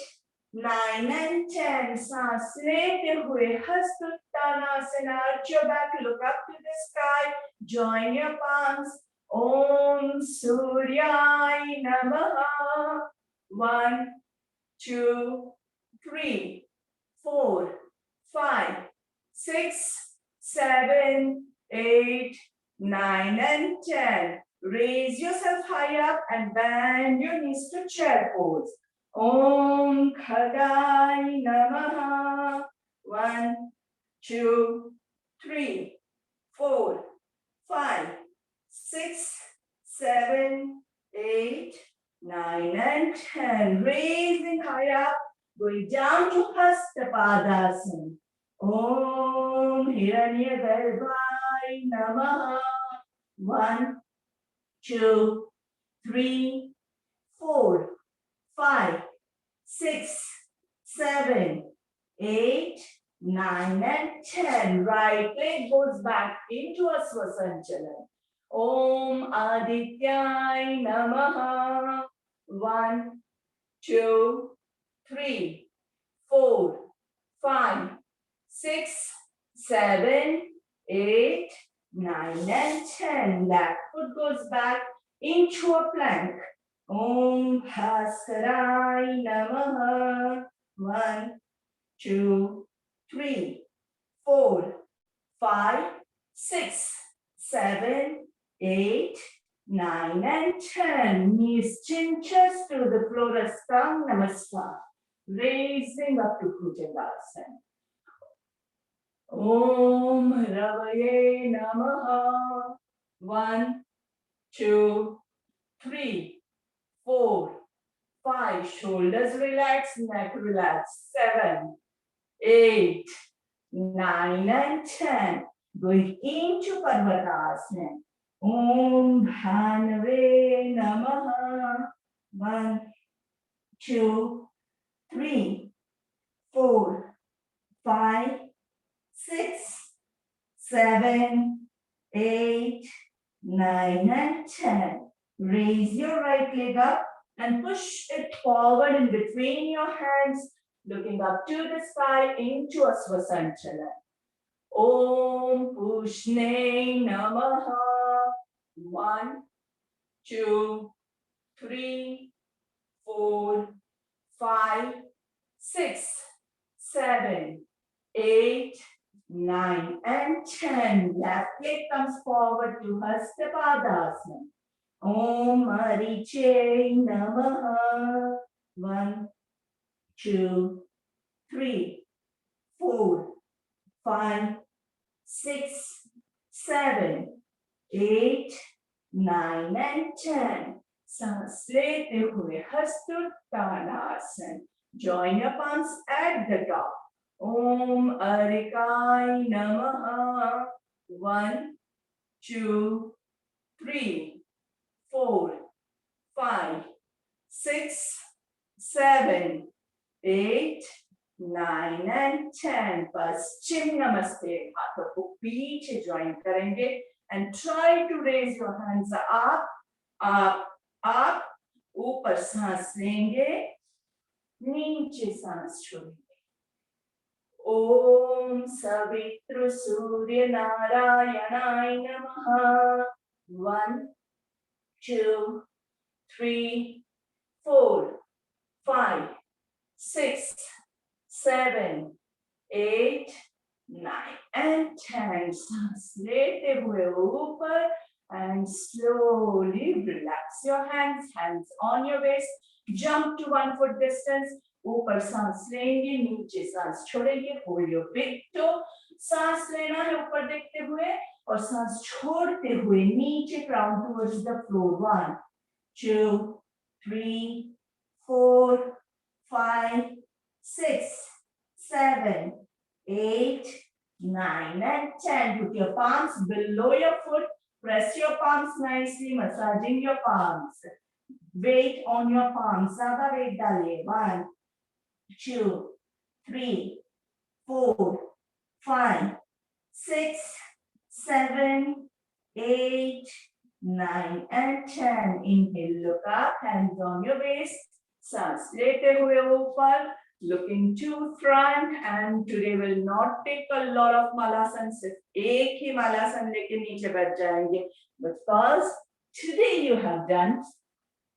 9 and 10. सांस लेते हुए हस्तोत्तानासना. Arch your back, look up to the sky. Join your palms. Om Suryay Namaha. 1, 2, 3, 4, 5, 6, 7, 8, 9 and 10. Raise yourself high up and bend your knees to chair pose. Om Khagay Namaha. 1, 2, 3, 4, 5, 6, 7, 8, 9 and 10. Raising high up, going down to Hasta Padasana. Om Hiranyagarbhaya Namaha. 1, 2, 3, 4, 5, 6, 7, 8, 9 and 10. Right leg goes back into a Swasanchalan. Om Adityay Namaha. 1, 2, 3, 4, 5, 6, 7, 8, 9 and 10. Left foot goes back into a plank. Om Bhaskaray Namaha. 1, 2, 3, 4, 5, 6, 7, 8, 9 and 10. Knees chin chest to the floor, Astang Namaskar. Raising up to Bhujangasana. Om Ravaye Namaha. 1, 2, 3, 4, 5. Shoulders relax, neck relax. 7, 8, 9 and 10. Going into Parvatasana. Om Bhanave Namaha. 1, 2, 3, 4, 5, 6, 7, 8, 9 and 10. Raise your right leg up and push it forward in between your hands, looking up to the sky into a Swasanchalan. Om Pushne Namaha. 1, 2, 3, 4, 5, 6, 7, 8, 9, and 10. Left leg comes forward to Hasta Padasana. Om Mariche Namaha. 1, 2, 3, 4, 5, 6, 7, 8, 9, and 10. सांस लेते हुए हस्तोत्तानासन. Join your palms at the top. Om Arikai Namaha. 1, 2, 3, 4, 5, 6, 7, 8, 9, and 10. Paschim Namaste. हाथों को पीछे join करेंगे and try to raise your hands up, up, up. ऊपर सांस लेंगे, नीचे सांस छोड़ेंगे. ओम सवित्र सूर्य नारायणाय नमः. 1, 2, 3, 4, 5, 6, 7, 8, 9, and 10. सांस लेते हुए ऊपर and slowly relax your hands, hands on your waist. Jump to 1 foot distance. ऊपर सांस लेंगे, नीचे सांस छोड़ेंगे. Hold your big toe. सांस लेना है ऊपर देखते हुए और सांस छोड़ते हुए नीचे crown towards the floor. 1, 2, 3, 4, 5, 6, 7, 8, 9, and 10. Put your palms below your foot. Press your palms nicely, massaging your palms. Weight on your palms. ज़्यादा weight डालिए. 1, 2, 3, 4, 5, 6, 7, 8, 9, and 10. Inhale, look up, hands on your waist. सांस लेते हुए ऊपर, looking to front, and today will not take a lot of malasan. सिर्फ एक ही malasan लेके नीचे बैठ जाएंगे, because today you have done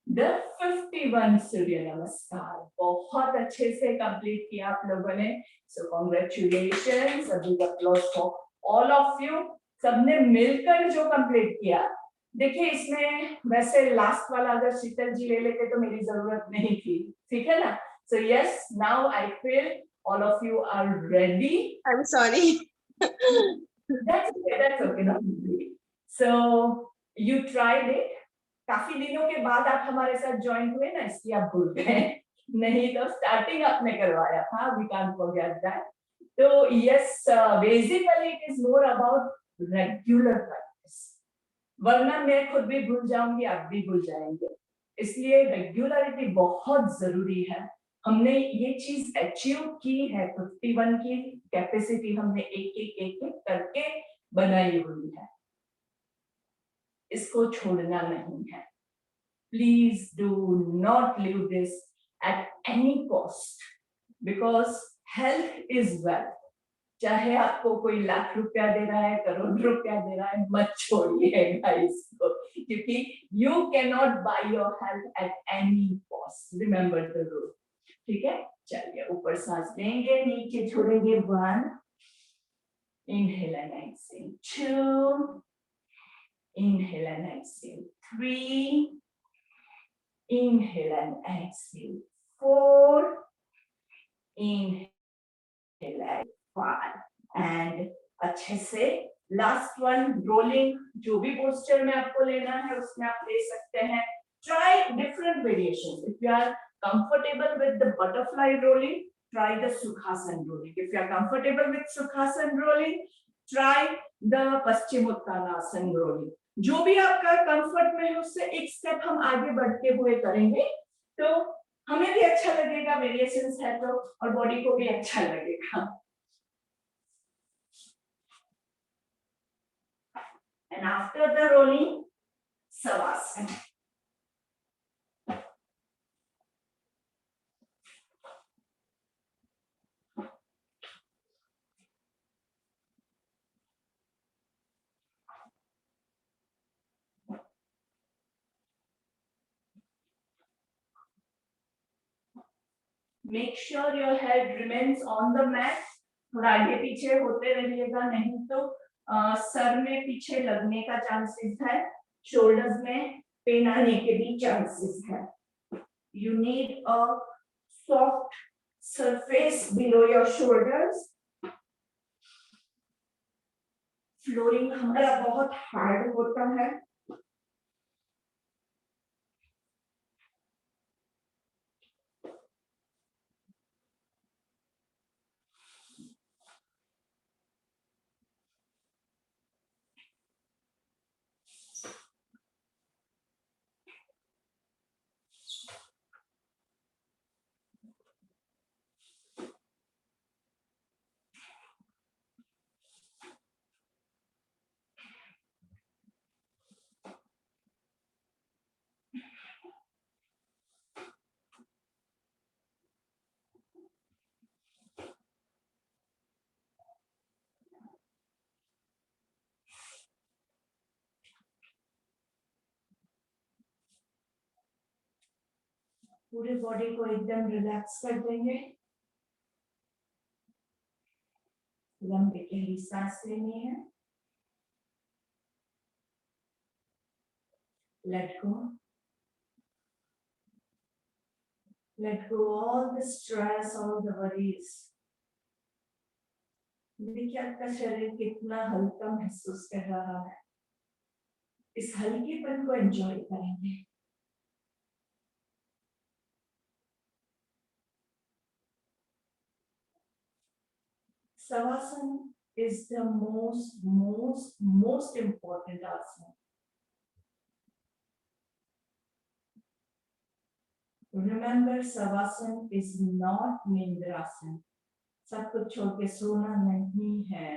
the 51 सूर्य नमस्कार. बहुत अच्छे से कंप्लीट किया आप लोगों ने. So congratulations, a big applause for all of you. सबने मिलकर जो कंप्लीट किया. देखिए इसमें वैसे लास्ट वाला अगर शीतल जी ले लेते तो मेरी जरूरत नहीं थी, ठीक है ना? So yes, now I feel all of you are ready. I'm sorry. That's okay, that's okay, not really. So you tried it. काफी दिनों के बाद आप हमारे साथ ज्वाइन हुए ना, इसलिए आप भूल गए. नहीं तो स्टार्टिंग आपने करवाया था. We can't forget that. So yes, basically it is more about regular practice. वरना मैं खुद भी भूल जाऊंगी, आप भी भूल जाएंगे. इसलिए रेगुलरिटी बहुत जरूरी है. हमने ये चीज अचीव की है. 51 की कैपेसिटी हमने एक एक करके बनाई हुई है. इसको छोड़ना नहीं है. Please do not leave this at any cost, because health is wealth. चाहे आपको कोई लाख रुपया दे रहा है, करोड़ रुपया दे रहा है, मत छोड़िएगा इसको, क्योंकि you can not by your health at any cost. Remember the rule. ठीक है, चलिए ऊपर सांस लेंगे, नीचे छोड़ेंगे. 1, inhale and exhale. 2, inhale and exhale. 3, inhale and exhale. 4, inhale and 5. And अच्छे से लास्ट वन रोलिंग. जो भी पोस्चर में आपको लेना है उसमें आप ले सकते हैं. Try different variations. If you are comfortable with the butterfly rolling, try the Sukhasana rolling. If you are comfortable with Sukhasana rolling, try the Paschimottanasana rolling. जो भी आपका कंफर्ट में है उससे एक स्टेप हम आगे बढ़ते हुए करेंगे, तो हमें भी अच्छा लगेगा. वेरिएशंस है तो, और बॉडी को भी अच्छा लगेगा. And after the rolling, Savasana. Make sure your head remains on the mat. थोड़ा आगे पीछे होते रहिएगा, नहीं तो सर में पीछे लगने का चांसेस है, शोल्डर्स में पेन आने के भी चांसेस है. You need a soft surface below your shoulders. Flooring हमारा बहुत हार्ड होता है. पूरे बॉडी को एकदम रिलैक्स कर देंगे. लंबी गहरी सांस लेनी है. Let go. Let go all the stress, all the worries. देखिए आपका शरीर कितना हल्का महसूस कर रहा है. इस हल्केपन को एंजॉय करेंगे. Savasana is the most important asana. Remember, Savasana is not Nindrasana. सब कुछ छोड़ के सोना नहीं है.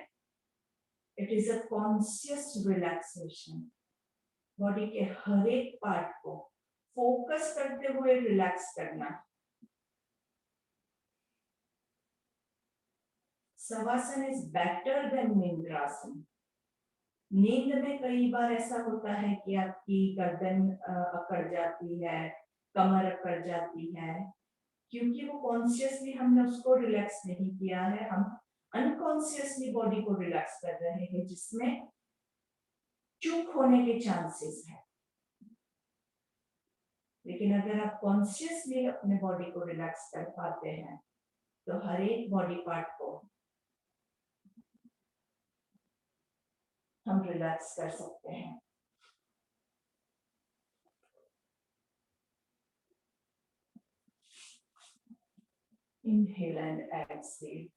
It is a conscious relaxation. Body के हर एक पार्ट को फोकस करते हुए रिलैक्स करना. Savasana is better than Nindrasana. नींद में कई बार ऐसा होता है कि आपकी गर्दन अकड़ जाती है, कमर अकड़ जाती है, क्योंकि वो कॉन्शियसली हमने उसको रिलैक्स नहीं किया है. हम अनकॉन्शियसली बॉडी को रिलैक्स कर रहे हैं, जिसमें चूक होने के चांसेस है. लेकिन अगर आप कॉन्शियसली अपने बॉडी को रिलैक्स कर पाते हैं तो हर एक बॉडी पार्ट को हम रिलैक्स कर सकते हैं. Inhale and exhale.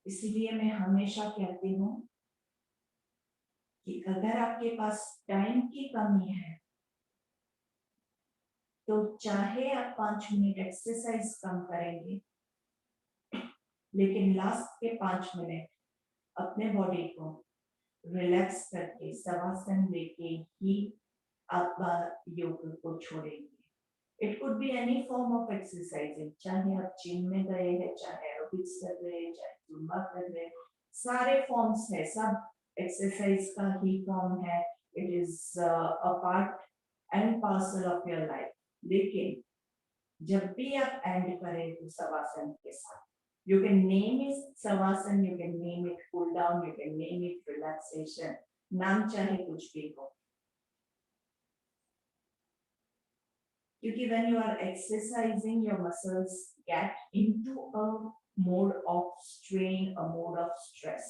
इसीलिए मैं हमेशा कहती हूँ कि अगर आपके पास टाइम की कमी है तो चाहे आप 5 मिनट एक्सरसाइज कम करेंगे, लेकिन लास्ट के 5 मिनट अपने बॉडी को रिलैक्स करके शवासन लेके ही आप योग को छोड़ेंगे. It could be any form of exercising. चाहे आप जिम में गए हैं, चाहे एरोबिक्स कर रहे हैं, चाहे जुम्बा कर रहे हैं, सारे फॉर्म्स है, सब एक्सरसाइज का ही फॉर्म है. It is a part and parcel of your life. लेकिन जब भी आप एंड करें तो शवासन के साथ, you can name it shavasana, you can name it cool down, you can name it relaxation, नाम चाहे कुछ भी हो. क्योंकि when you are exercising, your muscles get into a mode of strain, a mode of stress.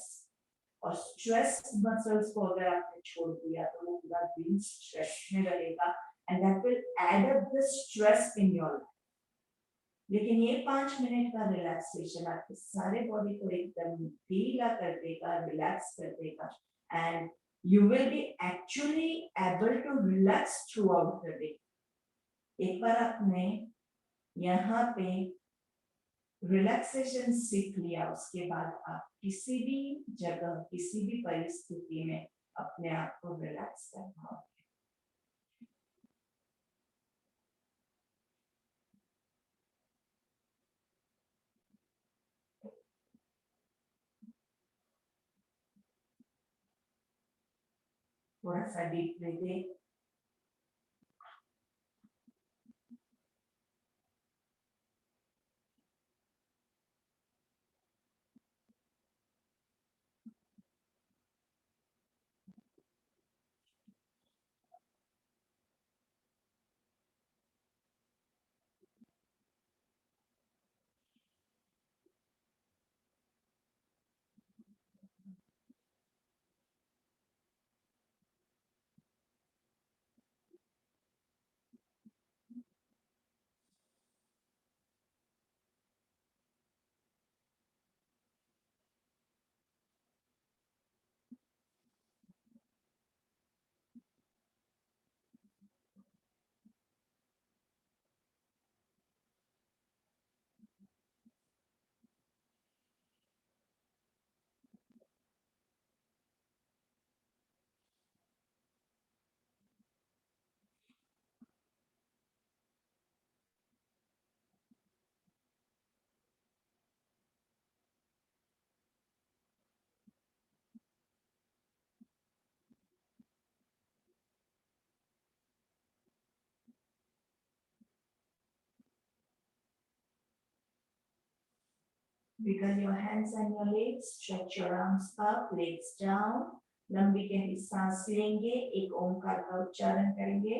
और stress muscles को अगर आपने छोड़ दिया तो वो पूरा दिन स्ट्रेस में रहेगा, and that will add up the stress in your life. लेकिन ये 5 मिनट का रिलैक्सेशन आपके सारे बॉडी को एकदम ढीला कर देगा, रिलैक्स कर देगा, and you will be actually able to relax throughout the day. एक बार आपने यहाँ पे रिलैक्सेशन सीख लिया, उसके बाद आप किसी भी जगह, किसी भी परिस्थिति में अपने आप को रिलैक्स कर पाओगे. थोड़ा सा deep breathing. Wiggle your hands and your legs, stretch your arms up, legs down. लंबी गहरी सांस लेंगे, एक ओंकार का उच्चारण करेंगे।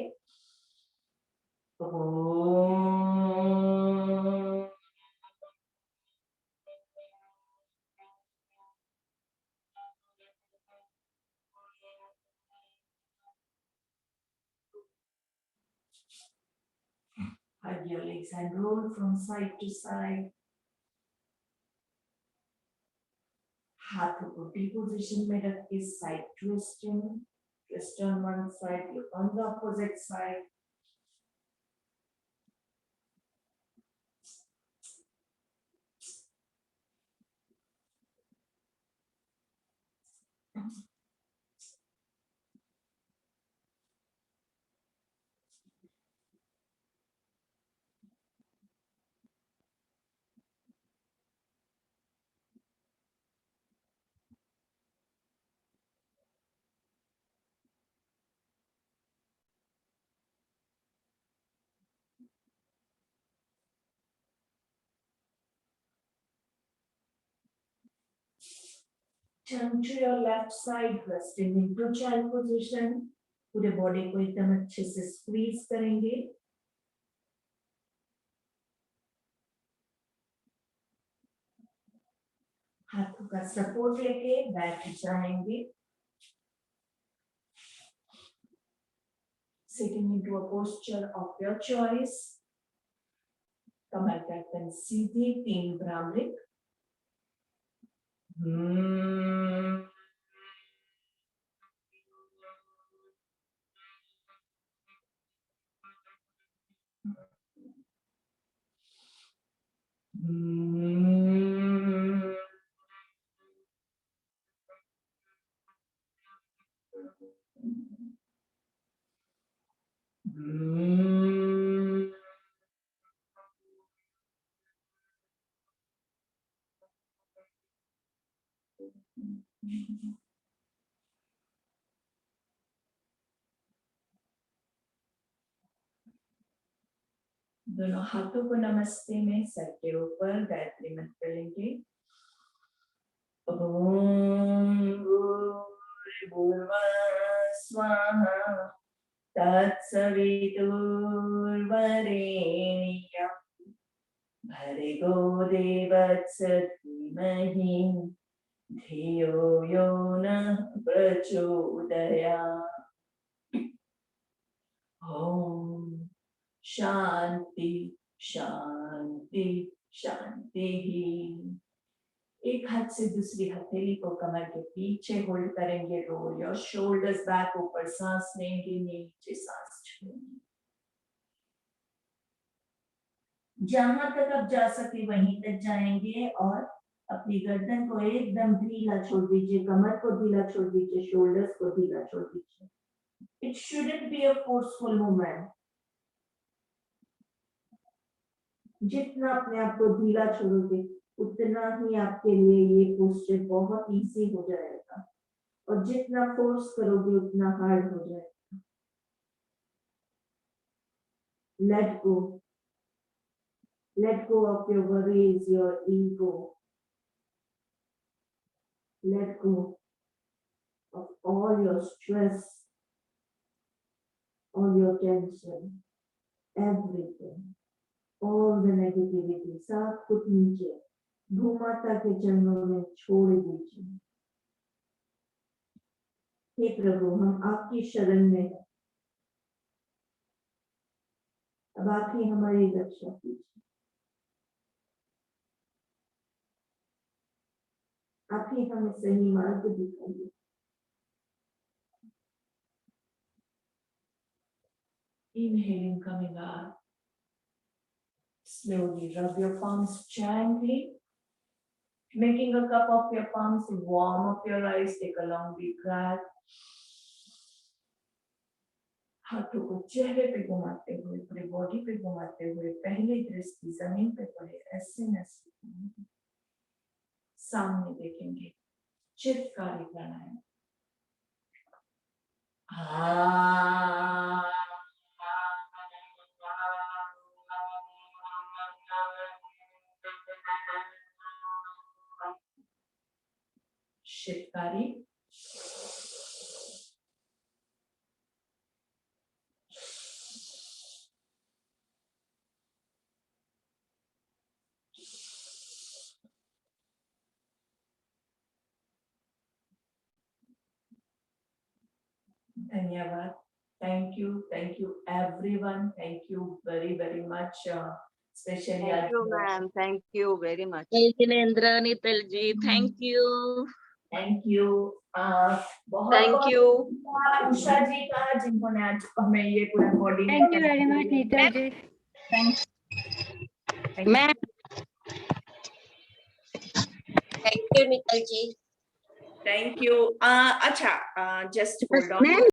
ओम। Hug your legs and roll from side to side. हाथों को टी पोजीशन में रख के side twisting, twist on one side, look on the opposite side. Turn to your left side, resting into child position. पूरे body को एकदम अच्छे से स्क्वीज करेंगे। हाथों का सपोर्ट लेके बैठ जाएंगे। Sitting into a posture of your choice. कमर गर्दन सीधी, 3 भ्रामरी। दोनों हाथों को नमस्ते में सर के ऊपर गायत्री मंत्र लेंगे। ओम भूर्भुवः स्वाहा तत्सवितुर्वरेण्यं भर्गो देवस्य धीमहि धियो यो नः प्रचोदयात्। ओम शांति शांति शांति। एक हाथ से दूसरी हथेली को कमर के पीछे होल्ड करेंगे। रोल योर शोल्डर्स बैक, ऊपर सांस लेंगे, नीचे सांस छोड़ेंगे। जहां तक आप जा सके वहीं तक जाएंगे और अपनी गर्दन को एकदम ढीला छोड़ दीजिए, कमर को ढीला छोड़ दीजिए, शोल्डर्स को ढीला छोड़ दीजिए। It shouldn't be a forceful movement. जितना अपने आप को ढीला छोड़ोगे उतना ही आपके लिए ये पोस्चर बहुत इजी हो जाएगा। और जितना फोर्स करोगे उतना हार्ड हो जाएगा। Let go of your worries, your ego, let go of all your stress, all your tension, everything, all the negativity, सब कुछ नीचे भूमाता के चरणों में छोड़ दीजिए। हे प्रभु, हम आपकी शरण में हैं, अब आप ही हमारी रक्षा कीजिए, आप ही हमें सही मार्ग दिखाइए। Inhaling, coming up. Slowly rub your palms gently. Making a cup of your palms, warm up your eyes, take a long deep breath. हाथों को चेहरे पे घुमाते हुए, पूरी बॉडी पे घुमाते हुए पहली दृष्टि जमीन पे पड़े ऐसे महसूस, सामने देखेंगे चित्तकारी प्राणायाम। चित्तकारी, धन्यवाद। Thank you everyone. Thank you very much. Especially Thank you, ma'am. Thank you very much. Jinesन्द्र, Nital ji, thank you. Thank you. Thank you. Usha जी का, जिन्होंने आज हमें ये पूरा body. Thank you very much, Nital ji. Thanks. Ma'am. Thank you, Nital ji. Thank you. Acha, just hold on. Ma'am.